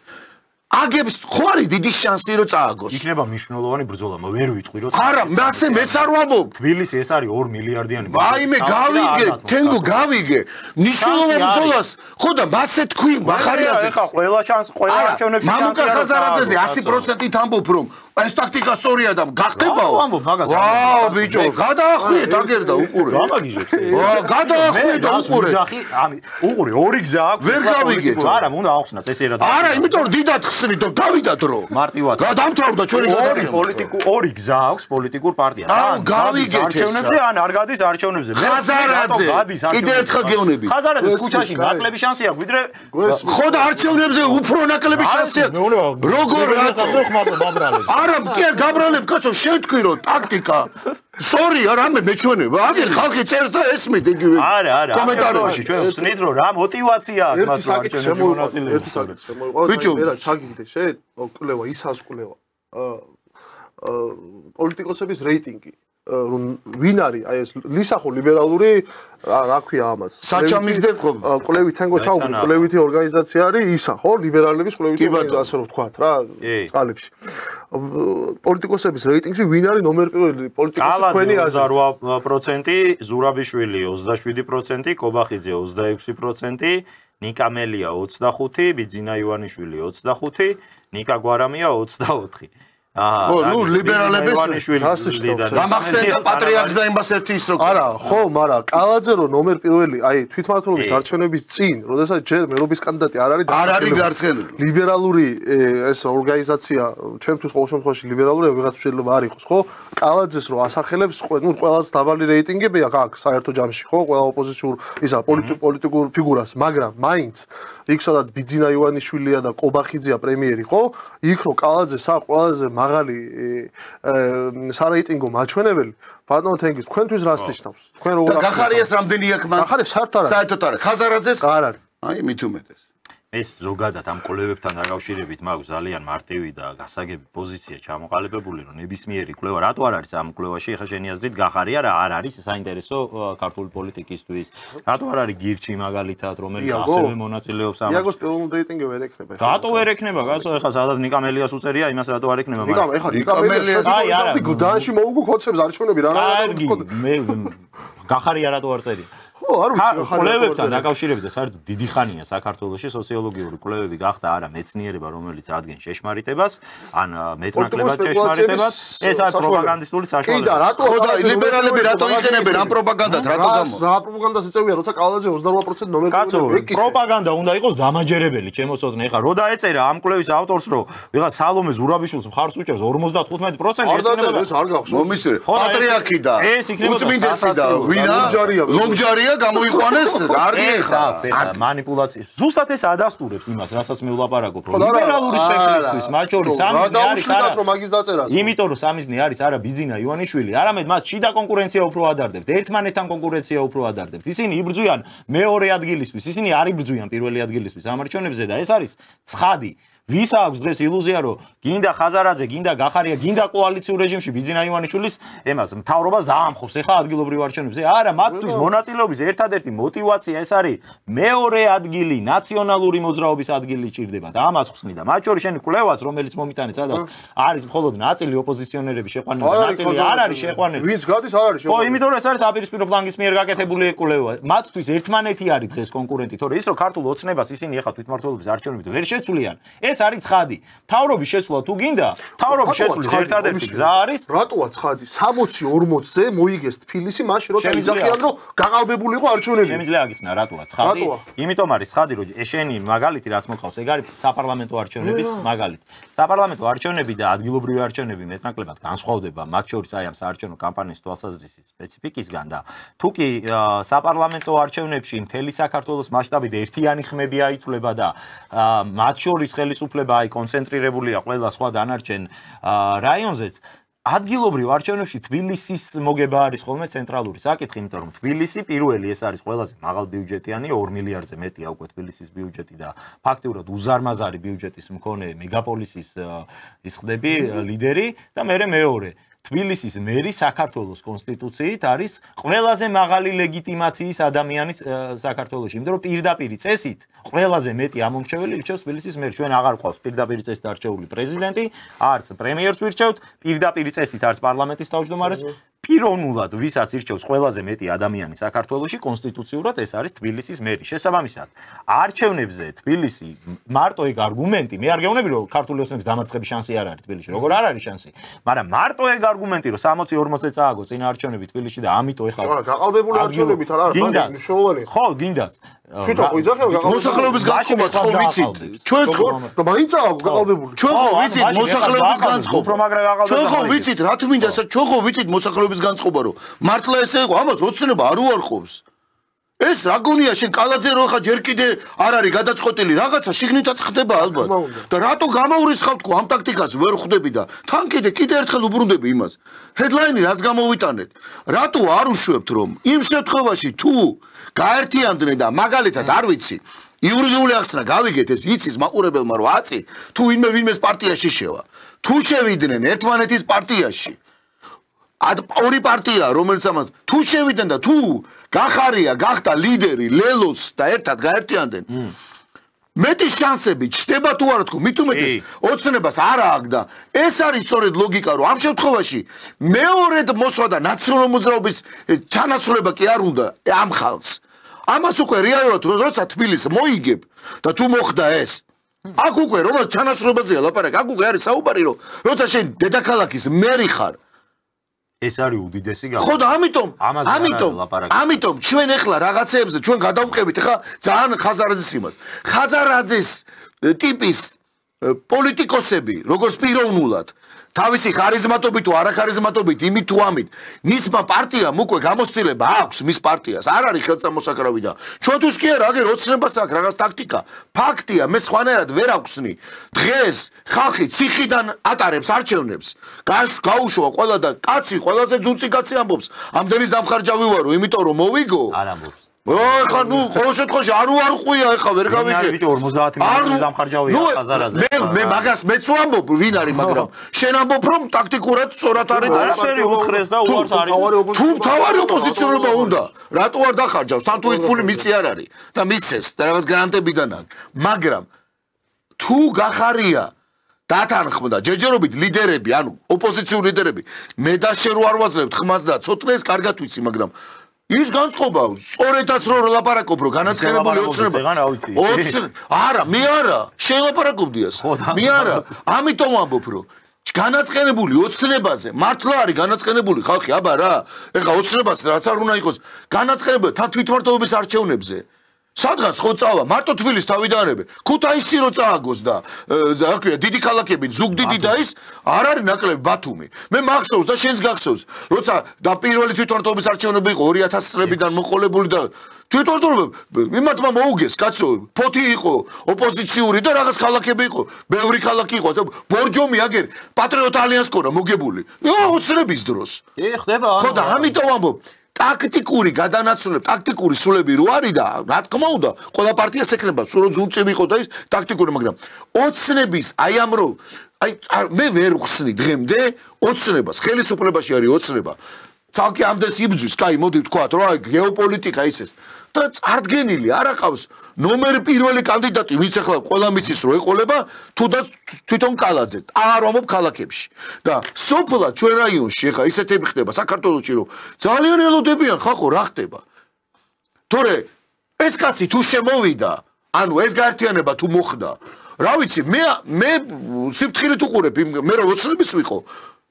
აგებს ხო არის დიდი შანსი რომ წააგოს. იქნება მნიშვნელოვანი ბრძოლა, ვერ ვიტყვი რომ არა, მასე მეც არ ვამბობ. თბილისი ეს არის 2 მილიარდიანი. ვაიმე, გავიგე, თენგო გავიგე. მნიშვნელოვანი ბრძოლას ხო და მასე თქვი, მახარიაზე. ეხა ყველა შანსი, ყველა არჩევნებში შანსი. მამუკა ხაზარაძეზე 100% ამბობ რომ ეს ტაქტიკა სწორია და გახდებაო. ამბობ მაგას. ვაუ, ბიჭო, გადაახვიეთ აგერდა უყურე. გამაგიჟებს ეს. გადაახვიეთ უყურე. უყურე, ორი გზა აქვს. ვერ გავიგეთ. არა, უნდა ახსნას ესე რა. არა, იმიტომ რომ დიდად ხსნით და გავიდა დრო. მარტივად. გადამთავრდა ჩვენი გადაცემა. ორი გზა აქვს პოლიტიკურ პარტიას. აუ, გავიგეთ არჩევნებზე ან არ გადის არჩევნებზე. ხაზარაძე. კიდე ერთხელ გეუბნები. ხაზარაძეს ქუჩაში ნაკლები შანსი აქვს, ვიდრე ხო და არჩევნებზე უფრო ნაკლები შანსი აქვს. როგორ გასახდო ხმასო დაბრალებს. არა, კი არ გაბრალებ, კაცო, შეთქვი რომ ტაქტიკა. სორი, რამე მეჩვენება. აგერ ხალხი წერს და ესმით იგივე. არა, კომენტარებში ჩვენ ვხსნით რომ რა мотиваცია აქვს მას არჩევნებში მონაწილეობის. ერთი საკითხი შემოიყვანო. ბიჭო, მე რა ჩაგიგდე შენ, კვლევა, ისას კვლევა. პოლიტიკოსების რეიტინგი. რომ ვინ არის აი ეს ლისახო ლიბერალური რა ქვია ამას საჩამიგდე კვლევით თენგო ჩაუგდე კვლევითი ორგანიზაცია არის ისა ხო ლიბერალების კვლევითი ორგანიზაცია ასე რომ ვთქვათ რა წყალებში პოლიტიკოსების რეიტინგში ვინ არის ნომერ პირველი პოლიტიკოსი თქვენი აზრით 28%, ზურაბიშვილი 27%, კობახიძე 26%, ნიკა მელია 25%, ბიძინა ივანიშვილი 25%, ნიკა გვარამია 24%. ხო, ნუ ლიბერალების გამახსენდა პატრიარქს და იმას ერთი ის რო არა, ხო, მაგრამ კალაძე რო ნომერ პირველი, აი თვითმმართველობის არჩევნების წინ, როდესაც ჯერ მერობის კანდიდატი არ არის გარცხენილი. ლიბერალური ეს ორგანიზაცია, ჩვენთვის ყოველ შემთხვევაში ლიბერალური ვიღაც შეიძლება არ იყოს, ხო? კალაძეს რო ასახელებს, ნუ ყველაზე დაბალი რეიტინგები აქვს საერთო ჯამში, ხო? ყველა ოპოზიციურ ისა პოლიტიკურ ფიგურას, მაგრამ მაინც იქ სადაც ბიძინა ივანიშვილია და კობახიძეა პრემიერი, ხო? იქ რო კალაძეს აქვს ყველაზე მაღალი სარეიტინგო მაჩვენებელი ბატონო თენგის თქვენთვის რას ნიშნავს თქვენ როგორ და გახარიას რამდენი აქვს მან გახარია საერთოდ არა ხაზარაძეს არ არის აი მით უმეტეს ეს ზოგადად ამ კვლევებთან დაკავშირებით მაქვს ძალიან მარტივი და გასაგები პოზიცია ჩამოყალიბებული რომ ნებისმიერი კვლევა რატო არ არის ამ კვლევაში ეხა შენი აზრით გახარია რა არ არის საინტერესო ქართული პოლიტიკისთვის რატო არ არის გირჩი მაგალითად რომელიც ასევე მონაწილეობს ამ იაგოს პირველ რეიტინგი ვერ ექნება რატო ვერ ექნება კაცო ეხა სადაც ნიკა მელიას უწერია იმას რატო არ ექნება ნიკა მელიას გუდანში მოუგო ხოცებს არჩევნები რა მე გახარია რატო არ წერია კვლევებთან დაკავშირებით და საერთოდ დიდი ხანია საქართველოში სოციოლოგიური კვლევები გახდა არა მეცნიერება რომელიც ადგენს შეშმარიტებას ან მეტნაკლებად შეშმარიტებას ეს არის პროპაგანდისტული საშუალება კი და რატო ხოდა ლიბერალები რატო იყენებენ ამ პროპაგანდას რატო გამო რა პროპაგანდას ეწევიან როცა კალაძე 28% ნომერ კაცო პროპაგანდა უნდა იყოს დამაჯერებელი ჩემოსოდნე ეხლა რო დაეწერა ამ კვლევის ავტორს რომ ვიღაც სალომე ზურაბიშვილს მხარს უჭერს 55% ეს არ გახსოვს მომისე პატრიარქი და უწმინდესი და ვინა ლონჯარია გამოიყვანეს გარგიხა მანიპულაცია ზუსტად ეს ადასტურებს იმას რასაც მე ვლაპარაკობ რომ ლიბერალური სპექტრისთვის მათ შორის სამიზნე არის არა რომ მაგის დაწერას იმიტომ რომ სამიზნე არის არა ბიძინა ივანიშვილი არამედ მათ შიდა კონკურენცია უფრო ადარდებთ ერთმანეთთან კონკურენცია უფრო ადარდებთ ისინი იბრძვიან მეორე ადგილისთვის ისინი არ იბრძვიან პირველი ადგილისთვის ამ არჩევნებზე და ეს არის ცხადი ვის აქვს დღეს ილუზია რომ გინდა ხაზარაძე გინდა გახარია გინდა კოალიციურ რეჟიმში ბიძინა ივანიშვილის ემას მთავრობას დაამხობს ეხა ადგილობრივ არჩევნებზე არა მათთვის მონაწილეობის ერთადერთი мотиваცია ეს არის მეორე ადგილი ნაციონალური მოძრაობის ადგილი ჭირდება და ამას ხსნიდა მათ შორის შენი კვლევაც რომელიც მომიტანე სადაც არის მხოლოდ ნაწილი ოპოზიციონერები შეყვანილი და ნაწილი არ არის შეყვანილი ვინც გადის არ არის ხო იმიტომ რომ ეს არის აპირისპირო ფლანგის მიერ გაკეთებული კვლევა მათთვის ერთმანეთი არის დღეს კონკურენტი თორე ის რომ ქართულ ოცნებას ისინი ეხა თვითმმართველობის არჩევნებით ვერ შეცვლიან ეს არის ცხადი. თავრობის შეცვლა თუ გინდა, თავრობის შეცვლის ერთადერთი გზა არის. რატოა ცხადი? 60-40-ზე მოიგეს თბილისი, მაშინ როცა იძახიან რომ გაყალბებული იყო არჩევნები. შემიძლია აგიხსნა რატოა ცხადი? იმიტომ არის ცხადი რომ შენი მაგალითი რაც მოყავს, ეგ არის საპარლამენტო არჩევნების მაგალითი. საპარლამენტო არჩევნები და ადგილობრივი არჩევნები მეტნაკლებად განსხვავდება მათ შორის აი ამ საარჩევნო კამპანიის თვალსაზრისის სპეციფიკისგან და თუ კი საპარლამენტო არჩევნებში მთელი საქართველოს მასშტაბით ერთიანი ხმები აითვლება და მათ შორის ხელისუფლება აი კონცენტრირებულია ყველა სხვა დანარჩენ რაიონზეც ადგილობრივ არჩევნებში თბილისის მოგება არის ხოლმე ცენტრალური საკითხი, იმიტომ რომ თბილისი პირველი ეს არის ყველაზე მაღალ ბიუჯეტიანი 2 მილიარდზე მეტია უკვე თბილისის ბიუჯეტი და ფაქტიურად უზარმაზარი ბიუჯეტის მქონე მეგაპოლისის ის ხდები ლიდერი და მეორე თბილისის მერი საქართველოს კონსტიტუციით არის ყველაზე მაღალი ლეგიტიმაციის ადამიანის საქართველოში, იმიტომ რომ პირდაპირ წესით ყველაზე მეტი ამომრჩეველი ირჩევს თბილისის მერს. ჩვენ აღარ გვყავს პირდაპირ წესით არჩეული პრეზიდენტი, არც პრემიერს ვირჩევთ, პირდაპირ წესით არც პარლამენტის თავმჯდომარეს. პიროვნულად ვისაც ირჩევს ყველაზე მეტი ადამიანი საქართველოში კონსტიტუციურად ეს არის თბილისის მერი. შესაბამისად, არჩევნებზე თბილისი მარტო ეგ არგუმენტი, მე არ გეუბნები რომ ქართული ოცნების დამარცხების შანსი არ არის თბილისში. როგორ არ არის შანსი? მაგრამ მარტო ეგ არგუმენტი რომ 60-40 წააგო წინა არჩევნები თბილისში და ამიტომ ეხლა არა, გაყალბებული არჩევნებით არ არის, მაგრამ მნიშვნელოვანი. ხო, გინდაც. თვითონ ხო იძახება მოსახლეობის განწყობა ხო ვიცით? ჩვენ ხო და მაინც გაყალბებული. ჩვენ ხო ვიცით მოსახლეობის განწყობა. ჩვენ ხო ვიცით რა თქმა უნდა, ჩვენ ხო ვიცით მოსახლეობის განწყობა რომ მართლა ესე იყო, ამას ოცნება არ უარყოფს. ეს რა გონია შენ კალაძე რო ხა ჯერ კიდე არ არის გადაწყვეტილი რაღაცა შიგნითაც ხდება ალბათ. და რატო გამოურისხავთ ხო ამ ტაქტიკას ვერ ხვდები და თან კიდე ერთხელ უბრუნდები იმას. ჰედლაინი რაც გამოვიტანეთ. რატო არ უშვებთ რომ იმ შემთხვევაში თუ გაერთიანდნენ და მაგალითად არ ვიცი იურიდიული ახსნა გავიგეთ ეს იცის მაყურებელმა რომ აწი თუ ვინმეს პარტიაში შევა. თუ შევიდნენ ერთმანეთის პარტიაში ორი პარტია რომელიც ამას თუ შევიდნენ და თუ გახარია გახდა ლიდერი ლელოს და ერთად გაერთიანდნენ მეტი შანსები ჩდება თუ არა თქო მით უმეტეს ოცნებას არ აქვს და ეს არის სწორედ ლოგიკა რომ ამ შემთხვევაში მეორედ მოსვლა და ნაციონალურ მოძრაობის ჩანაცვლება კი არ უნდა ამ ხალხს ამას უკვე რეალურად როცა თბილისს მოიგებ და თუ მოხდა ეს აქ უკვე რომ ჩანაცვლებაზეა ლაპარაკი აქ უკვე არის საუბარი რომ როცა შენ დედაქალაქის მერი ხარ ეს არის უდიდესი გავლენა. ხო და ამიტომ ჩვენ ახლა რაღაცეებზე ჩვენ გადავყევით ახლა ძალიან ხაზარაძის იმას. ხაზარაძის ტიპის პოლიტიკოსები, როგორც პიროვნულად, თავისი ხარიზმატობით თუ არახარიზმატობით, იმით თუ ამით, მისმა პარტიამ უკვე გამოცდილება აქვს მის პარტიას. არ არის ხელსამოსაკრავი და ჩვენთვის კი არა, აგერ ოცნებას აქვს რაღაც ტაქტიკა. ფაქტია, მე სხვანაირად ვერ აქვსნი. დღეს ხალხი ციხიდან ატარებს არჩევნებს. გაუშვა ყველა და კაცი, ყველაზე ძუნწი კაცი ამბობს. ამდენის დამხარჯავი ვარო, იმიტომ რომ მოვიგო. არ ამბობს. ხა ნუ ყოველ შემთხვევაში არ უარყვია ეხა ვერ გავიგე. ვინ არის 50 მილიონის დამხარჯავია ხაზარაზე. მე მაგას მეც ვამბობ ვინ არის მაგრამ შენ ამბობ რომ ტაქტიკურად სწორად არის და შენი უთხრეს და უარს არის. თუ თავარი ოპოზიციონერობა უნდა რატო არ დახარჯავს თან თუ ის ფული მისი არ არის და მისცეს და რაღაც გარანტებიდან აქვს მაგრამ თუ გახარია დათანხმდა ჯერჯერობით ლიდერები ანუ ოპოზიციური ლიდერები მე და შენ რო არ ვაძლევთ ხმას და ცოტნეს კარგად ვიცი მაგრამ ის განწყობა სწორედაც რო ლაპარაკობ რო განაცხენებული ოცნება არა მე არა შენ ლაპარაკობდიას მე არა ამიტომ ვამბობ რომ განაცხენებული ოცნებაზე მართლა არის განაცხენებული ხალხი აბა რა ეხლა ოცნებას რაც არ უნდა იყოს განაცხენებული თან თვითმმართველობის არჩევნებზე სადღაც ხო წავა მარტო თბილისს თავიდანები ქუთაისი რო წააგოს და რა ქვია დიდი ქალაქები ზუგდიდი და ის არ არის ნაკლები ბათუმი მე მახსოვს და შენს გახსოვს როცა და პირველი თვითმმართველობის არჩევნები იყო 2000 წლებიდან მოყოლებული და თვითმმართველობა იმათმა მოუგეს კაცო ფოთი იყო ოპოზიციური და რაღაც ქალაქები იყო ბევრი ქალაქი იყო ბორჯომი აგერ პატრიოტ ალიანს ყურა მოგებული ოცნების დროს ხდება ხო და ამიტომ ვამბობ ტაქტიკური გადანაცვლება, ტაქტიკური სულები რო არის და რა თქმა უნდა, ყველა პარტიას ექნება სულ ზუნწი ვიყო და ის ტაქტიკური, მაგრამ ოცნების აი ამ რო აი მე ვერ ვხსნი დღემდე ოცნებას, ხელისუფლებაში არის ოცნება. ცალკე ამდენს იბძვის, კაი, მოდი ვთქვათ, რა გეოპოლიტიკა ისეს. და წარდგენილი არ აყავს ნომერ პირველი კანდიდატი, ვინც ახლა ყველა მიცის რო ეყოლება, თუ და თვითონ კალაძე. არ ვამბობ ქალაქებში. და სოფლა ჩვენ რაიონში ახლა ისეთები ხდება საქართველოში, რომ ძალიან ელოდებიან ხალხო რა ხდება. თორე ეს კაცი თუ შემოვიდა, ანუ ეს გაერთიანება თუ მოხდა, რა ვიცი, მე სიფთხილით უყურებ, მე რო ოცნების ვიყო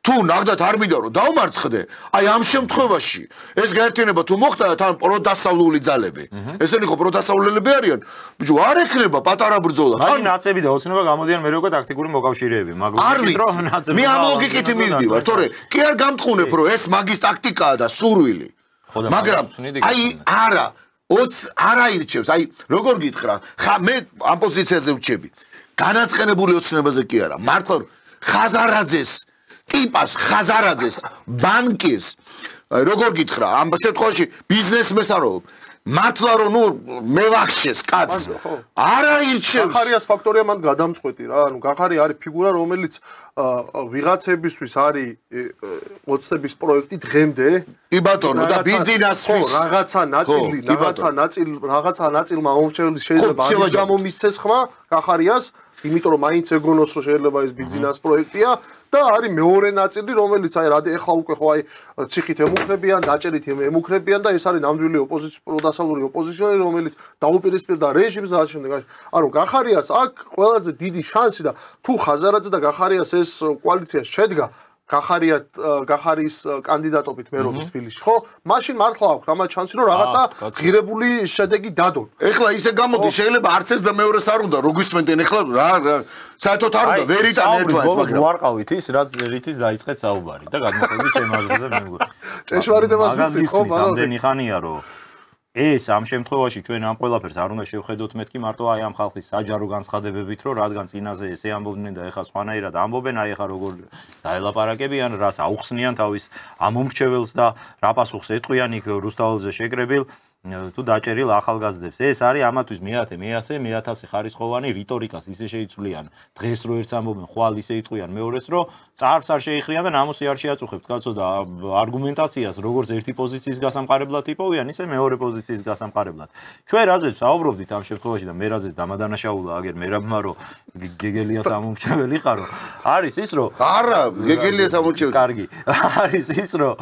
თუ ნახდათ არ მინდა რომ დავმარცხდე, აი ამ შემთხვევაში ეს გაერთიანება თუ მოხდა თან პროდასავლული ძალები. ესენი ხო პროდასავლელები არიან? ბიჭო, არ ექნება პატარა ბრძოლა. მაგ ნაცები და ოცნება გამოდიან მე უკვე ტაქტიკური მოკავშირეები. მე ამ ლოგიკით მივდივარ, თორე კი არ გამტყუნებ რომ ეს მაგის ტაქტიკაა და სურვილი. მაგრამ აი არა, არ აირჩევს. აი როგორ გითხრა, ხა მე ამ პოზიციაზე ვჩები. განაცხენებული ოცნებაზე კი არა, მართლა ხაზარაძეს ტიპას ხაზარაძეს ბანკირს როგორ გითხრა ამ შემთხვევაში ბიზნესმენს არ მართლა რომ ნუ მე ვახშეს კაცს არ აირჩევს გახარიას ფაქტორია მან გადამწყვეტი რა ანუ გახარი არის ფიგურა რომელიც ვიღაცებისთვის არის ოცნების პროექტი დღემდე კი ბატონო და ბიზნესთვის რაღაცა ნაწილმა მომრჩეველი შეიძლება ამის გამო მისცეს ხმა გახარიას იმიტომ რომ მაინც ეგონოს რომ შეიძლება ეს ბიზნეს პროექტია და არის მეორე ნაწილი რომელიც აი ეხლა უკვე ხო აი ციხით ემუქრებიან დაჭერით ემუქრებიან და ეს არის ნამდვილი პროდასალური ოპოზიციონერი რომელიც დაუპირისპირდა რეჟიმს და ასე შემდეგ ანუ გახარიას აქ ყველაზე დიდი შანსი და თუ ხაზარაძე და გახარიას ეს კოალიცია შედგა გახარის კანდიდატობით მერობის თბილისში ხო მაშინ მართლა აქვს ამა შანსი რომ რაღაცა ღირებული შედეგი დადონ ეხლა ისე გამოდის შეიძლება არც ეს და მეორეს არ უნდა რო გვისმენდნენ ეხლა რა საერთოდ არ უნდა ვერ იტან ერთმანეთს მაგრამ უარყავით ის რაც რითიც დაიწყეთ საუბარი და გადმოხედით ჩემ აზრზე მე მგონი ჭეშმარიტებას ვიცით ხო მაგრამ ამდენი ხანია რომ ეს ამ შემთხვევაში ჩვენ ამ ყველაფერს არ უნდა შევხედოთ მეთქი მარტო აი ამ ხალხის საჯარო განცხადებებით რომ რადგან წინაზე ესე ამბობდნენ და ეხლა სხვანაირად ამბობენ აი ეხლა როგორ დაელაპარაკებიან რას აუხსნიან თავის ამომრჩეველს და რა პასუხს ეტყვიან იქ რუსთაველზე შეკრებილ თუ დაჭერილ ახალგაზრდებს ეს არის ამათვის მეათე მეასე მეათასე ხარისხოვანი რიტორიკას ისე შეიცვლიან დღეს რო ერთს ამბობენ ხვალ ისე იტყვიან მეორეს რო წარფს არ შეიხრიან და ნამოსი არ შეაწუხებთ კაცო და არგუმენტაციას როგორც ერთი პოზიციის გასამყარებლად იპოვიან ისე მეორე პოზიციის გასამყარებლად ჩვენ რაზეც საუბრობდით ამ შემთხვევაში და მე რაზეც დამადანაშაულა აგერ მერაბმა რო გეგელიას ამომრჩეველი ხარო არის ის რო არა გეგელიას ამომრჩეველი კარგი არის ის რო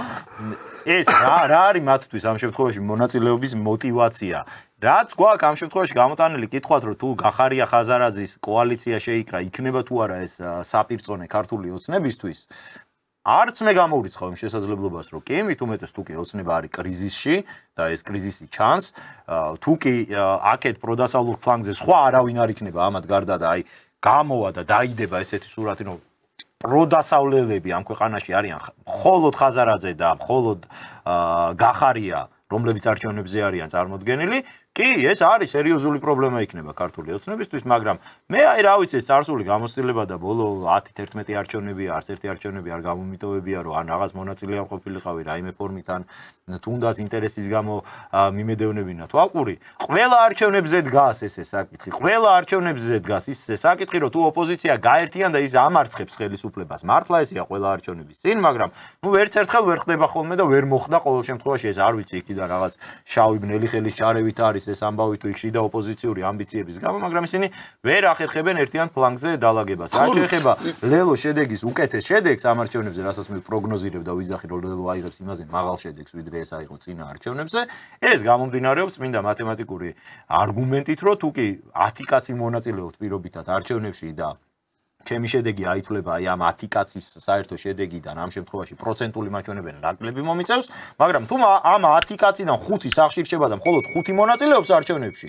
ეს რა არის მათთვის ამ შემთხვევაში მონაწილეობის мотиваცია რაც გვაქვს ამ შემთხვევაში გამოტანილი კითხვათ რომ თუ გახარია ხაზარაძის კოალიცია შეიკრა იქნება თუ არა ეს საპირწონე ქართული ოცნებისთვის არც მე გამოვრიცხავ იმ შესაძლებლობას რომ კი მით უმეტეს თუ კი ოცნება არის კრიზისში და ეს კრიზისი ჩანს თუ კი აქეთ პროდასალურ ფლანგზე სხვა არავინ არ იქნება ამათ გარდა და აი გამოვა და დაიდება ესეთი სურათი რომ პროდასავლელები ამ ქვეყანაში არიან მხოლოდ ხაზარაძე და მხოლოდ გახარია რომლებიც არჩევნებზე არიან წარმოდგენილი კი ეს არის სერიოზული პრობლემა იქნება ქართული ოცნებისთვის მაგრამ მე აი რა ვიცი ეს წარსული გამოცდილება და ბოლო 10-11 არჩევნებია არც ერთი არჩევნები არ გამომიტოვებია რომ ან რაღაც მონაწილე არ ყოფილიყავი რაიმე ფორმით ან თუნდაც ინტერესის გამო მიმედევნებინა თვალყური ყველა არჩევნებზე დგას ესე საკითხი ყველა არჩევნებზე დგას ისე საკითხი რომ თუ ოპოზიცია გაერთიან და ის ამარცხებს ხელისუფლებას მართლა ესია ყველა არჩევნების წინ მაგრამ ნუ ვერც ერთხელ ვერ ხდება ხოლმე და ვერ მოხდა ყოველ შემთხვევაში ეს არ ვიცი იქიდან რაღაც შავი ბნელი ხელის ჩარევით არის ეს ამბავი თუ იქ შიდა ოპოზიციური ამბიციების გამო, მაგრამ ისინი ვერ ახერხებენ ერთიან ფლანგზე დალაგებას. რაც შეეხება ლელო შედეგის უკეთეს შედეგს ამ არჩევნებზე, რასაც მე პროგნოზირებ და ვიზახი რომ ლელო აიღებს იმაზე მაღალ შედეგს, ვიდრე ეს აიღო წინა არჩევნებზე, ეს გამომდინარეობს წმინდა მათემატიკური არგუმენტით, რომ თუ კი 10 კაცი მონაწილეობთ პირობითად არჩევნებში და ჩემი შედეგი აითვლება აი ამ 10 კაცის საერთო შედეგიდან ამ შემთხვევაში პროცენტული მაჩვენებელი ნაკლები მომიწევს, მაგრამ თუ ამ 10 კაციდან 5 სახში რჩება და მხოლოდ 5 მონაწილეობს არჩევნებში,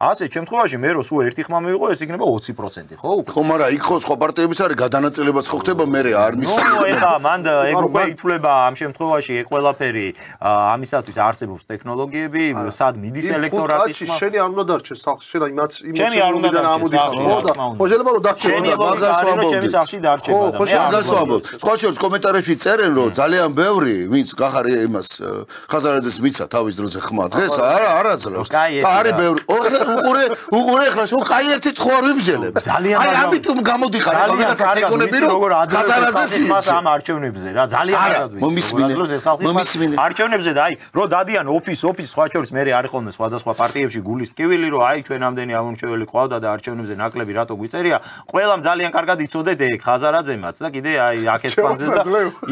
ასე შემთხვევაში მე რო სულ ერთი ხმა მივიღო, ეს იქნება 20%, ხო? ხო, მაგრამ იქ ხო სხვა პარტიების არის გადანაწილებაც ხო ხდება მე არ მისცემ. ნუ ეხა მან ეგ უკვე ითვლება ამ შემთხვევაში ეგ ყველაფერი ამისათვის არსებობს ტექნოლოგიები, სად მიდის ელექტორატის ხმა. შენი არ უნდა დარჩეს სახში, შენ იმაც იმოდიდან ამოდიხარ, ხო და ხო შეიძლება რომ დარჩება და მაგას ვამბობ. ჩემი სახში დარჩება და მე მაგას ვამბობ. სხვა შორის კომენტარებში წერენ რომ ძალიან ბევრი ვინც გახარია იმას ხაზარაძეს მიცა თავის დროზე ხმა. დღეს არა ძლევს. არის ბევრი უყურე ხლა შო კაი ერთით ხო არ ვიმჟელებ. აი ამიტომ გამოდიხარ ახლა ვიღაცას ეკონები რომ ხაზარაძეს იმას ამ არჩევნებზე რა ძალიან კარგად მომისმინე. არჩევნებზე და აი რო დადიან ოფის სხვა შორის მე არის ხოლმე სხვადასხვა პარტიებში გულის ტკივილი რომ აი ჩვენ ამდენი ამომრჩეველი ყავდა და არჩევნებზე ნაკლები რატო გვიწერია. ყველამ ძალიან კარგად იცოდეთ ეგ ხაზარაძემაც და კიდე აი აქეთ ფანზე და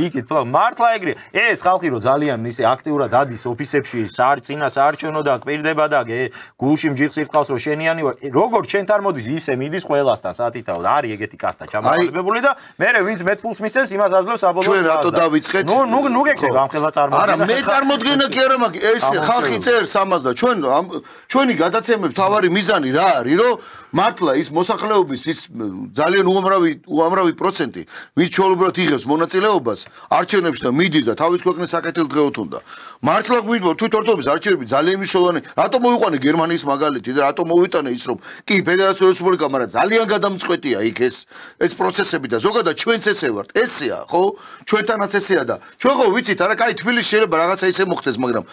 იქით მართლა ეგრე. ეს ხალხი რო ძალიან ისე აქტიურად დადის ოფისებში წინა საარჩევნო და კვირდება და გულში მჯიხს ირთყავს რომ შენიანი ვარ. როგორ შენ თარ მოდის ისე მიდის ყველასთან სათითაოდ არის ეგეთი კასტა ჩამოყალიბებული და მე ვინც მეტფულს მისცემს იმას აძლევს საბოლოოდ. ჩვენ რატო დავიწყეთ? ნუ გეკრება ამ ხელა წარმოდგენა. არა მე წარმოდგენა კი არა მაგ ეს ხალხი წერს ამას და ჩვენი გადაცემების თავარი მიზანი რა არის რომ მართლა ის მოსახლეობის ის ძალიან უამრავი პროცენტი ვინც ჩვეულებრივად იღებს მონაწილეობას არჩევნებში და მიდის და თავის ქვეყნის საკეთილ დღეოთ უნდა. მართლა გვიდგა თვითმმართველობის არჩევნები ძალიან მნიშვნელოვანი. რატომ მოიყვანე გერმანიის მაგალითი გადავიდეთ და რატომ მოვიტანე ის რომ კი ფედერაციული რესპუბლიკა, მაგრამ ძალიან გადამწყვეტია იქ ეს პროცესები და ზოგადად ჩვენც ესე ვართ. ესეა, ხო? ჩვენთანაც ესეა და ჩვენ ხო ვიცით, არა, კაი თბილისში შეიძლება რაღაცა ისე მოხდეს, მაგრამ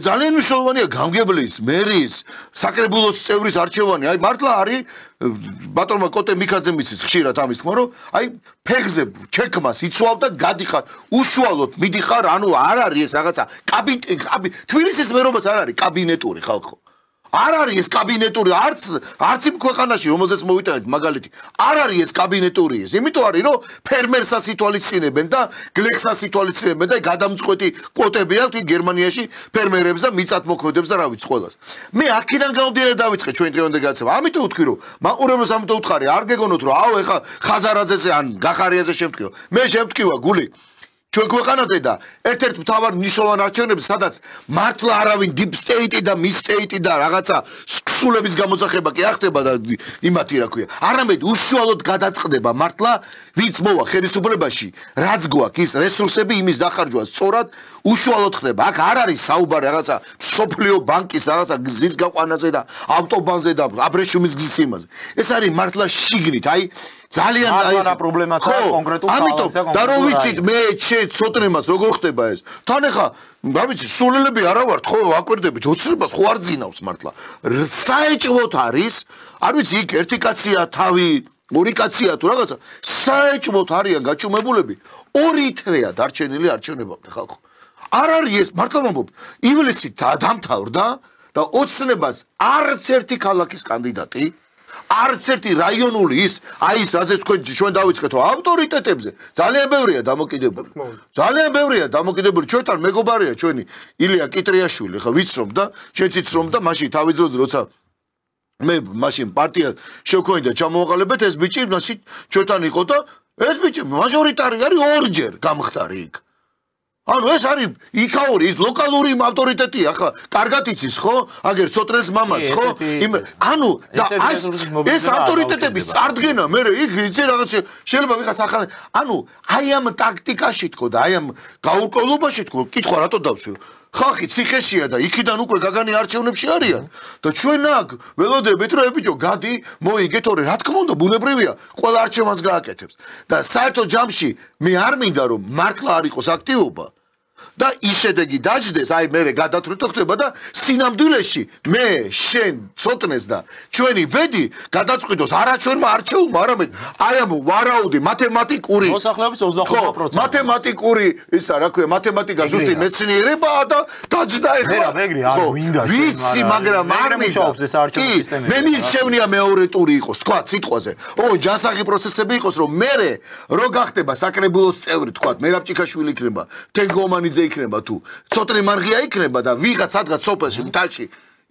ძალიან მნიშვნელოვანია გამგებლის, მერის, საკრებულოს წევრის არჩევანი. აი მართლა არის ბატონმა კოტე მიქაძემ იცის ხშირად ამის თქმა, რომ აი ფეხზე ჩეკმას იცვალ და გადიხარ, უშუალოდ მიდიხარ, ანუ არ არის ეს რაღაცა თბილისის მერობაც არ არის კაბინეტური ხალხო. არ არის ეს კაბინეტური არც იმ ქვეყანაში რომელზეც მოვიტანეთ მაგალითი არ არის ეს კაბინეტური ეს იმიტომ არის რომ ფერმერსას ითვალისწინებენ და გლეხსას ითვალისწინებენ და გადამწყვეტი კვოტები აქვს გერმანიაში ფერმერებს და მიწათმოქმედებს და რა ვიცი ყველას მე აქედან გამომდინარე დავიწყე ჩვენ დღევანდელ გადაცემა ამიტომ ვთქვი რომ მაყურებელს ამიტომ ვთხარი არ გეგონოთ რომ აუ ეხა ხაზარაძეზე ან გახარიაზე შემტკივა მე შემტკივა გული ჩვენ ქვეყანაზე და ერთ-ერთ მთავარ მნიშვნელოვან არჩევნებზე სადაც მართლა არავინ deep state და mid state და რაღაცა სულების გამოძახება კი არ ხდება და იმათი რა ქვია არამედ უშუალოდ გადაწყდება მართლა ვინც მოვა ხელისუფლებაში რაც გვაქვს ის რესურსები იმის დახარჯვა სწორად უშუალოდ ხდება აქ არ არის საუბარი რაღაცა სოფლიო ბანკის რაღაცა გზის გაყვანაზე და ავტობანზე და აბრეშუმის გზის იმაზე ეს არის მართლა შიგნით აი ძალიან აი რა პრობლემაა კონკრეტულ ქალაქზე და რო ვიცით მე ცოტნემაც როგორ ხდება ეს თან ახლა რა ვიცი სულელები არა ვართ ხო აკვირდებით ოცნებას ხო არ ძინავს მართლა საეჭვოდ არის არ ვიცი იქ ერთი კაცია თავი ორი კაცია თუ რაღაცა საეჭვოდ არიან გაჩუმებულები ორი თვეა დარჩენილი არჩევნებამდე ხალხო არ არის ეს მართლა მომბობ ივლისი დამთავრდა და ოცნებას არც ერთი ქალაქის კანდიდატი არც ერთი რაიონული ის აი ის რაზეც თქვენ ჩვენ დავიწყეთო ავტორიტეტებზე ძალიან ბევრია დამოკიდებული ჩვენთან მეგობარია ჩვენი ილია კიტრიაშვილი ხა ვიცრომ და შეციც რომ და მაშინ თავის დროზე როცა მე მაშინ პარტია შევქონი და ჩამოვაყალიბეთ ეს ბიჭი მაშინ ჩვენთან იყო და ეს ბიჭი მაჟორიტარი არის ორჯერ გამხდარი იქ ანუ ეს არის იქაური ის ლოკალური ავტორიტეტია ხა კარგად იცის ხო აგერ ცოტრეს მამაც ხო ანუ და ეს ავტორიტეტების წარდგენა მე იქ იცი რაღაც შეიძლება ვიღაც ახალი ანუ აი ამ ტაქტიკაში თქო და აი ამ გაურკვევლობაში თქო კითხვა რატო დავსვი ხალხი ციხეშია და იქიდან უკვე გაგანი არჩევნებში არიან და ჩვენ აქ ველოდებით რომ ბიჭო გადი მოიგეთ ორი რა თქმა უნდა ბუნებრივია ყველა არჩევანს გააკეთებს და საერთო ჯამში მე არ მინდა რომ მართლა არ იყოს აქტივობა და ის შედეგი დაждდეს აი მე გადათვლითო ხდება და სინამდვილეში მე შენ ცოტნეს და ჩვენი ბედი გადაწყვიტოს არა ჩვენმა არჩეულმა არამედ აი ამ ვარაუდი მათემატიკური მოსახლეობის 25% მათემატიკური ისა რა ქვია მათემატიკა ზუსტი მეცნიერებაა და დაждდა ეხლა მეგრი არ მინდა ვიცი მაგრამ არ მინდა ეს არჩევნების სისტემები მე მისჩევნია მეორე ტური იყოს თქვა სიტყვაზე ჯანსაღი პროცესები იყოს რომ მე რო გახდება საკრებულოს წევრი თქვა მერაბჭიქაშვილი იქნება თენგომანიძე იქნება თუ ცოტნე მარღია იქნება და ვიღაც სადღაც სოფელში მთაში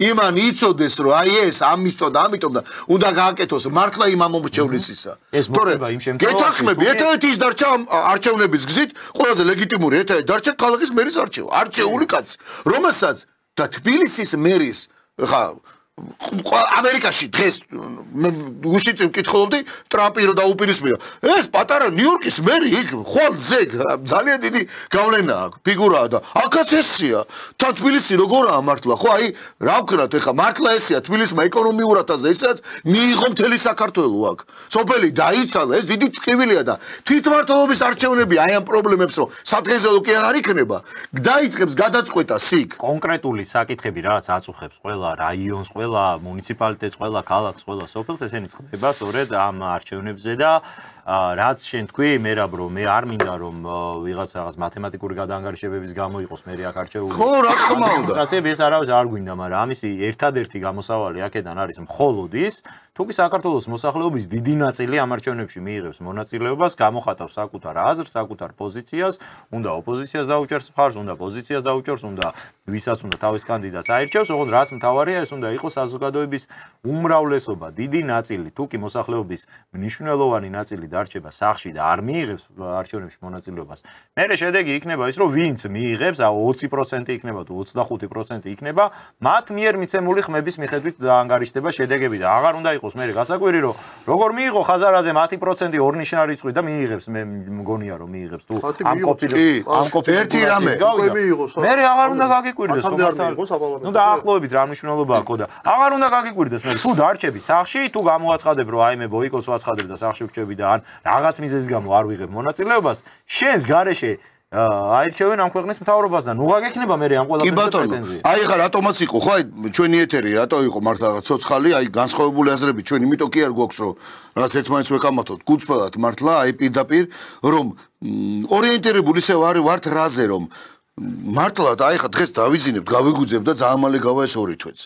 იმან იცოდეს რომ აი ეს ამისто და ამიტომ და უნდა გააკეთოს მართლა იმ ამომრჩევლისისა თორე გეთანხმები ერთ-ერთი ის დარჩა არჩევნების გზით ყველაზე ლეგიტიმური ერთ-ერთი დარჩა ქალაქის მერის არჩევა არჩეული კაცი რომელსაც და თბილისის მერის ხა ამერიკაში დღეს უშიც მკითხულობდი ტრამპი რო დაუპირისპირა ეს პატარა ნიუ-იორკის მერი იქ ხოლზე ძალიან დიდი გავლენა აქვს ფიგურაა და აქაც ესია თან თბილისი როგორაა მართლა ხო აი რა ვქნათ ეხა მართლა ესია თბილისმა ეკონომიურადაზე ესაც მიიღო მთელი საქართველო აქ სოფელი დაიცალა ეს დიდი ტკივილია და თვითმმართველობის არჩევნები აი ამ პრობლემებს რომ სადღეზე კი არ იქნება დაიწყებს გადაწყვეტა სიგ კონკრეტული საკითხები რაც აწუხებს ყველა რაიონს ყველა მუნიციპალიტეტს, ყველა ქალაქს, ყველა სოფელს ესენი წყდება სწორედ ამ არჩევნებზე და რაც შენ თქვი, მერაბ რომ მე არ მინდა რომ ვიღაც რაღაც მათემატიკური გადაანგარიშებების გამო იყოს მე აქ არჩეული. ხო, რა თქმა უნდა. ასეები ეს არავის არ გვინდა, მაგრამ ამისი ერთადერთი გამოსავალი აქედან არის მხოლოდ ის, თუკი საქართველოს მოსახლეობის დიდი ნაწილი ამ არჩევნებში მიიღებს მონაწილეობას, გამოხატავს საკუთარ აზრს, საკუთარ პოზიციას, უნდა ოპოზიციას დაუჭერს მხარს, უნდა პოზიციას დაუჭერს, უნდა ვისაც უნდა თავის კანდიდატს აირჩევს, ოღონდ რაც მთავარია ეს უნდა იყოს საზოგადოების უმრავლესობა, დიდი ნაწილი, თუკი მოსახლეობის მნიშვნელოვანი ნაწილი დარჩება სახლში და არ მიიღებს არჩევნებში მონაწილეობას. მერე შედეგი იქნება ის, რომ ვინც მიიღებს, 20% იქნება თუ 25% იქნება, მათ მიერ მიცემული ხმების მიხედვით დაანგარიშდება შედეგები და აღარ უნდა იყოს მერე გასაკვირი, რომ როგორ მიიღო ხაზარაძე 10% ორნიშნა რიცხვი და მიიღებს, მე მგონია რომ მიიღებს თუ ამ კოპი ერთი რამე მერე აღარ უნდა გაგიკვირდეს ხომ მართალ. ნუ დაახლოებით რა მნიშვნელობა აქვს და აღარ უნდა გაგიკვირდეს მე თუ დარჩები სახში თუ გამოაცხადებ რომ აი მე ბოიკოტს ვაცხადებ და სახში ვრჩები და ან რაღაც მიზეზის გამო არ ვიღებ მონაწილეობას შენს გარეშე აირჩევენ ამ ქვეყნის მთავრობას და ნუ გაგექნება მე ამ ყველაფერზე პრეტენზია. აი ხა რატომაც იყო ხო აი ჩვენი ეთერი რატო იყო მართლა რაღაც ცოცხალი აი განსხვავებული აზრები ჩვენ იმიტომ კი არ გვაქვს რომ რაღაც ერთმანეთს ვეკამათოთ გულწრფელად მართლა აი პირდაპირ რომ ორიენტირებული ისე ვართ რაზე რომ მართლად აი ხა დღეს დავიძინებთ გავიგუძებ და ძალიან მალე გავა ეს 2 თვეც.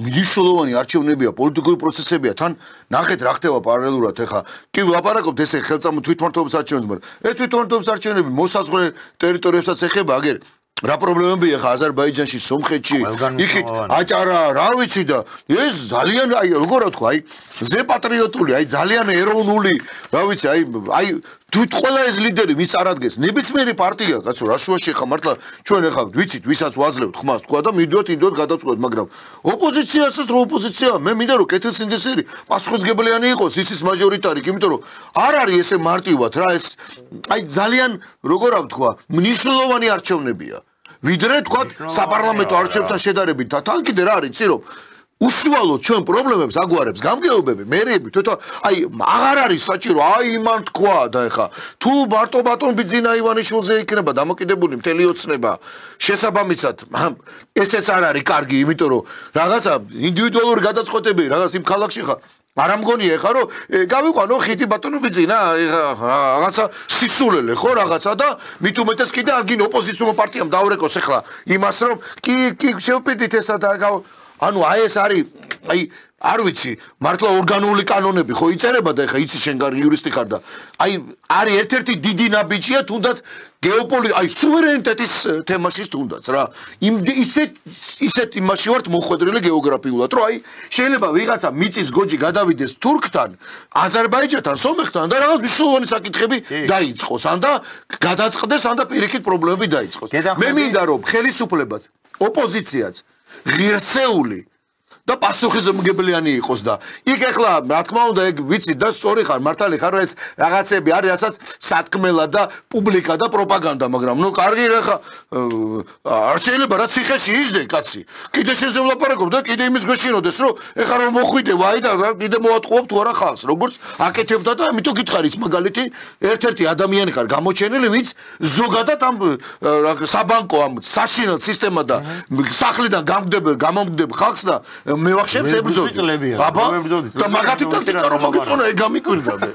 მნიშვნელოვანი არჩევნებია, პოლიტიკური პროცესებია, თან ნახეთ რა ხდება პარალელურად ეხა. კი ვლაპარაკობთ ესე ხელწამო თვითმმართველობის არჩევნებს, მაგრამ ეს თვითმმართველობის არჩევნები მოსაზღვრე ტერიტორიებსაც ეხება, აგერ რა პრობლემებია ხა აზერბაიჯანში, სომხეთში, იქით აჭარა, რა ვიცი და ეს ძალიან აი როგორ ვთქვა, აი ზე პატრიოტული, აი ძალიან ეროვნული, რა ვიცი, აი თვით ყველა ეს ლიდერი ვის არადგენს, ნებისმიერი პარტია, კაცო, რა შუაში ხა მართლა ჩვენ ახლა ვიცით, ვისაც ვაძლევთ ხმას თქვა და მიდიოთ ინდოთ გადავწყვეტ, მაგრამ ოპოზიციასაც რო ოპოზიცია, მე მინდა რომ კეთილსინდისერი პასუხისმგებლიანი იყოს, ისის მაჟორიტარი, იმიტომ რომ არ არის ესე მარტივად რა ეს აი ძალიან როგორ ვთქვა, მნიშვნელოვანი არჩევნებია. ვიდრე თქვა საპარლამენტო არჩევნებთან შედარებით და თან კიდე რა არის, რომ უშუალოდ ჩვენ პრობლემებს აგვარებს გამგეობები, მერიები, თვითონ აი აღარ არის საჭირო, აი იმან თქვა და ეხა თუ მარტო ბატონ ბიძინა ივანიშვილზე იქნება დამოკიდებული მთელი ოცნება, შესაბამისად ესეც არ არის კარგი, იმიტომ რომ რაღაცა ინდივიდუალური გადაწყვეტები რაღაც იმ ქალაქში ხა არ ამგონია ეხა რომ გავიყვანო ხიდი ბატონო ბიძინა რაღაცა სისულელე ხო რაღაცა და მით უმეტეს კიდე არ გინ ოპოზიციურ პარტიამ დაურეკოს ეხლა იმას რომ კი შევპირდით ესა და ანუ აი ეს არის აი არ ვიცი მართლა ორგანული კანონები ხო იწერება და ეხა იცი შენ იურისტი ხარ და აი არის ერთ-ერთი დიდი ნაბიჯია თუნდაც აი სუვერენიტეტის თემაში თუნდაც რა ისეთ იმაში ვართ მოხვედრილი გეოგრაფიულად რომ აი შეიძლება ვიღაცა მიწის გოჯი გადავიდეს თურქთან აზერბაიჯანთან სომხთან და რაღაც მნიშვნელოვანი საკითხები დაიწყოს ან და გადაწყდეს ან და პირიქით პრობლემები დაიწყოს მე მინდა რომ ხელისუფლებაც ოპოზიციაც ღირსეული და პასუხისმგებლიანი იყოს და იქ ახლა რა თქმა უნდა ეგ ვიცი და სწორი ხარ მართალი ხარ ეს რაღაცები არის რასაც სათქმელა და პუბლიკა და პროპაგანდა მაგრამ ნუ კარგი ხა არ შეიძლება რა ციხეში იჯდე კაცი კიდე შეძლაპარაკობ და კიდე იმის გვეშინოდეს რომ ეხლა რომ მოხვიდე ვაი და კიდე მოატყუობ თუ არა ხალხს როგორც აკეთებდა და ამიტომ გითხარიც მაგალითი ერთ-ერთი ადამიანი ხარ გამოჩენილი ვინც ზოგადად ამ საბანკო ამ საშინელ სისტემა და სახლიდან გამომგდებ ხალხს და მე ვახშებს ებრძოდი. აბა და მაგათი ტაქტიკა რომ მოგეწონა ეგ გამიკვირდა მე.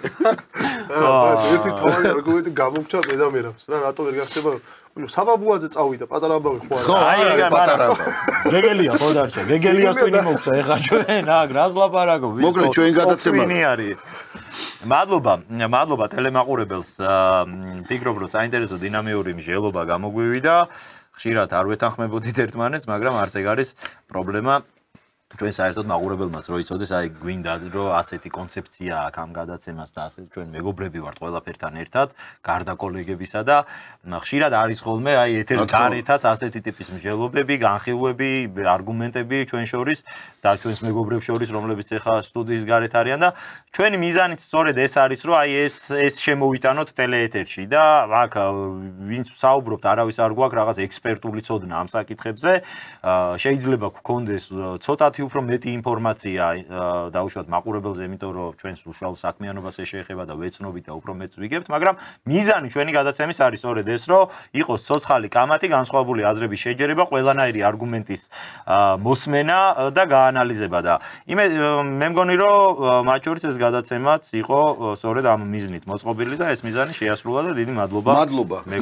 ერთი თავი არგუმენტი გამოგჩა მე და მერავს რა რატო ვერ გახსება საბაბუაძე წავიდა პატარა ამბავი ხო არა. აი ეგ პატარა. გეგელია ხო დარჩა. გეგელიას ტვინი მოგცა ეხა ჩვენ აქ რას ლაპარაკობ. მოკლედ ჩვენ გადაცემა. ტვინი არის. მადლობა ტელემაყურებელს. ფიქრობ რომ საინტერესო დინამიური მსჯელობა გამოგვივიდა. ხშირად არ ვეთანხმებოდით ერთმანეთს, მაგრამ არც ეგ არის პრობლემა. ჩვენ საერთოდ მაყურებელმაც რო იცოდეს, აი გვინდა რომ ასეთი კონცეფცია აქვს ამ გადაცემას და ასე ჩვენ მეგობრები ვართ ყველაფერთან ერთად, გარდა კოლეგებისა და ხშირად არის ხოლმე აი ეთერის გარეთაც ასეთი ტიპის მსჯელობები, განხილვები, არგუმენტები ჩვენ შორის და ჩვენს მეგობრებს შორის, რომლებიც ახლა სტუდიის გარეთ არიან და ჩვენი მიზანიც სწორედ ეს არის, რომ აი ეს შემოვიტანოთ ტელეეთერში და აქ ვინც საუბრობთ, არავის არ გვაქვს რაღაც ექსპერტული ცოდნა ამ საკითხებზე, შეიძლება გქონდეს ცოტათი უფრო მეტი ინფორმაცია დაუშვათ მაყურებელზე, იმიტომ რომ ჩვენს უშუალო საქმიანობას შეეხება და ვეცნობით და უფრო მეტს ვიგებთ, მაგრამ მიზანი ჩვენი გადაცემის არის სწორედ ეს, რომ იყოს ცოცხალი კამათი, განსხვავებული აზრების შეჯერება, ყველანაირი არგუმენტის მოსმენა და გაანალიზება და მე მგონი რომ მათ შორის ეს გადაცემაც იყო სწორედ ამ მიზნით მოწყობილი და ეს მიზანი შეასრულა და დიდი მადლობა.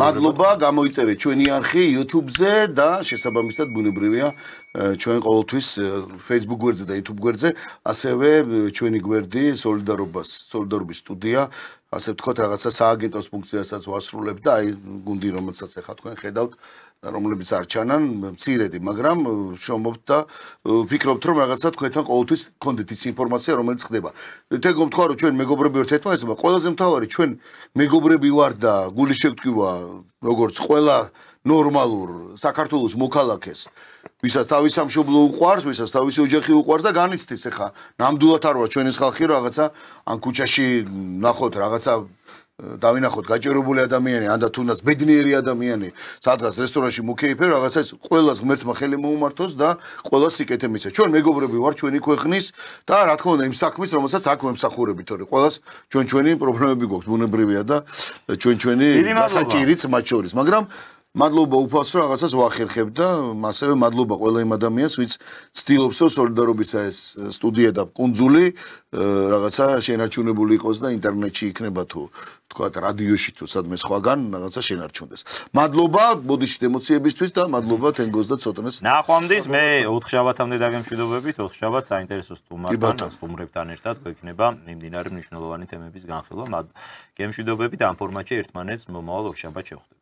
მადლობა, გამოიწერეთ ჩვენი არხი YouTube-ზე და შესაბამისად ბუნებრივია ჩვენ ყოველთვის Facebook გვერდზე და YouTube გვერდზე, ასევე ჩვენი გვერდი სოლიდარობის სტუდია, ასე ვთქვათ, რაღაცა სააგენტოს ფუნქციასაც ვასრულებ და აი გუნდი რომელსაც ახლა თქვენ ხედავთ და რომლებიც არ ჩანან, მცირედი, მაგრამ შრომობთ და ვფიქრობთ, რომ რაღაცა თქვენთან ყოველთვის გქონდეთ ის ინფორმაცია, რომელიც ხდება. თქო თქვა, რომ ჩვენ მეგობრები ვართ ერთმანეთს, მაგრამ ყველაზე მთავარი ჩვენ მეგობრები ვართ და გული შეგტკივა, როგორც ყველა ნორმალურ საქართველოს მოქალაქეს, ვისაც თავის სამშობლო უყვარს, ვისაც თავისი ოჯახი უყვარს და განიცდის ახლა ნამდვილად არ ვარ ჩვენის ხალხი რომ რაღაცა ან ქუჩაში ნახოთ რაღაცა დავინახოთ გაჭირებული ადამიანი, ან და თუნდაც ბედნიერი ადამიანი, სადღაც რესტორანში მუქეიფე, რაღაცა ის ყველას ღმერთმა ხელი მოუმართოს და ყველას სიკეთე მისცეს. ჩვენ მეგობრები ვარ ჩვენი ქვეყნის და რა თქმა უნდა იმ საქმის, რომელსაც აქ ვემსახურებით, თორე ყველას ჩვენი პრობლემები გვაქვს, ბუნებრივია და ჩვენი დასაჭირიც მათ შორის, მაგრამ მადლობა უფალს რომ რაღაცას ვახერხებ და ასევე მადლობა ყველა იმ ადამიანს, ვინც ცდილობს რომ სოლიდარობისა ეს სტუდია და კუნძული რაღაცა შენარჩუნებული იყოს და ინტერნეტში იქნება თუ თქვა რადიოში თუ სადმე სხვაგან რაღაცა შენარჩუნდეს. მადლობა ბოდიში ემოციებისთვის და მადლობა თენგოს და ცოტნეს. ნახვამდის მე 4 შაბათამდე დაგემშვიდობებით, 4 შაბათს საინტერესო სტუმრებთან ერთად გვექნება მიმდინარე მნიშვნელოვანი თემების განხილვა. გემშვიდობებით ამ ფორმატში ერთმანეთს მომავალ 4 შაბათს შევხვდებით.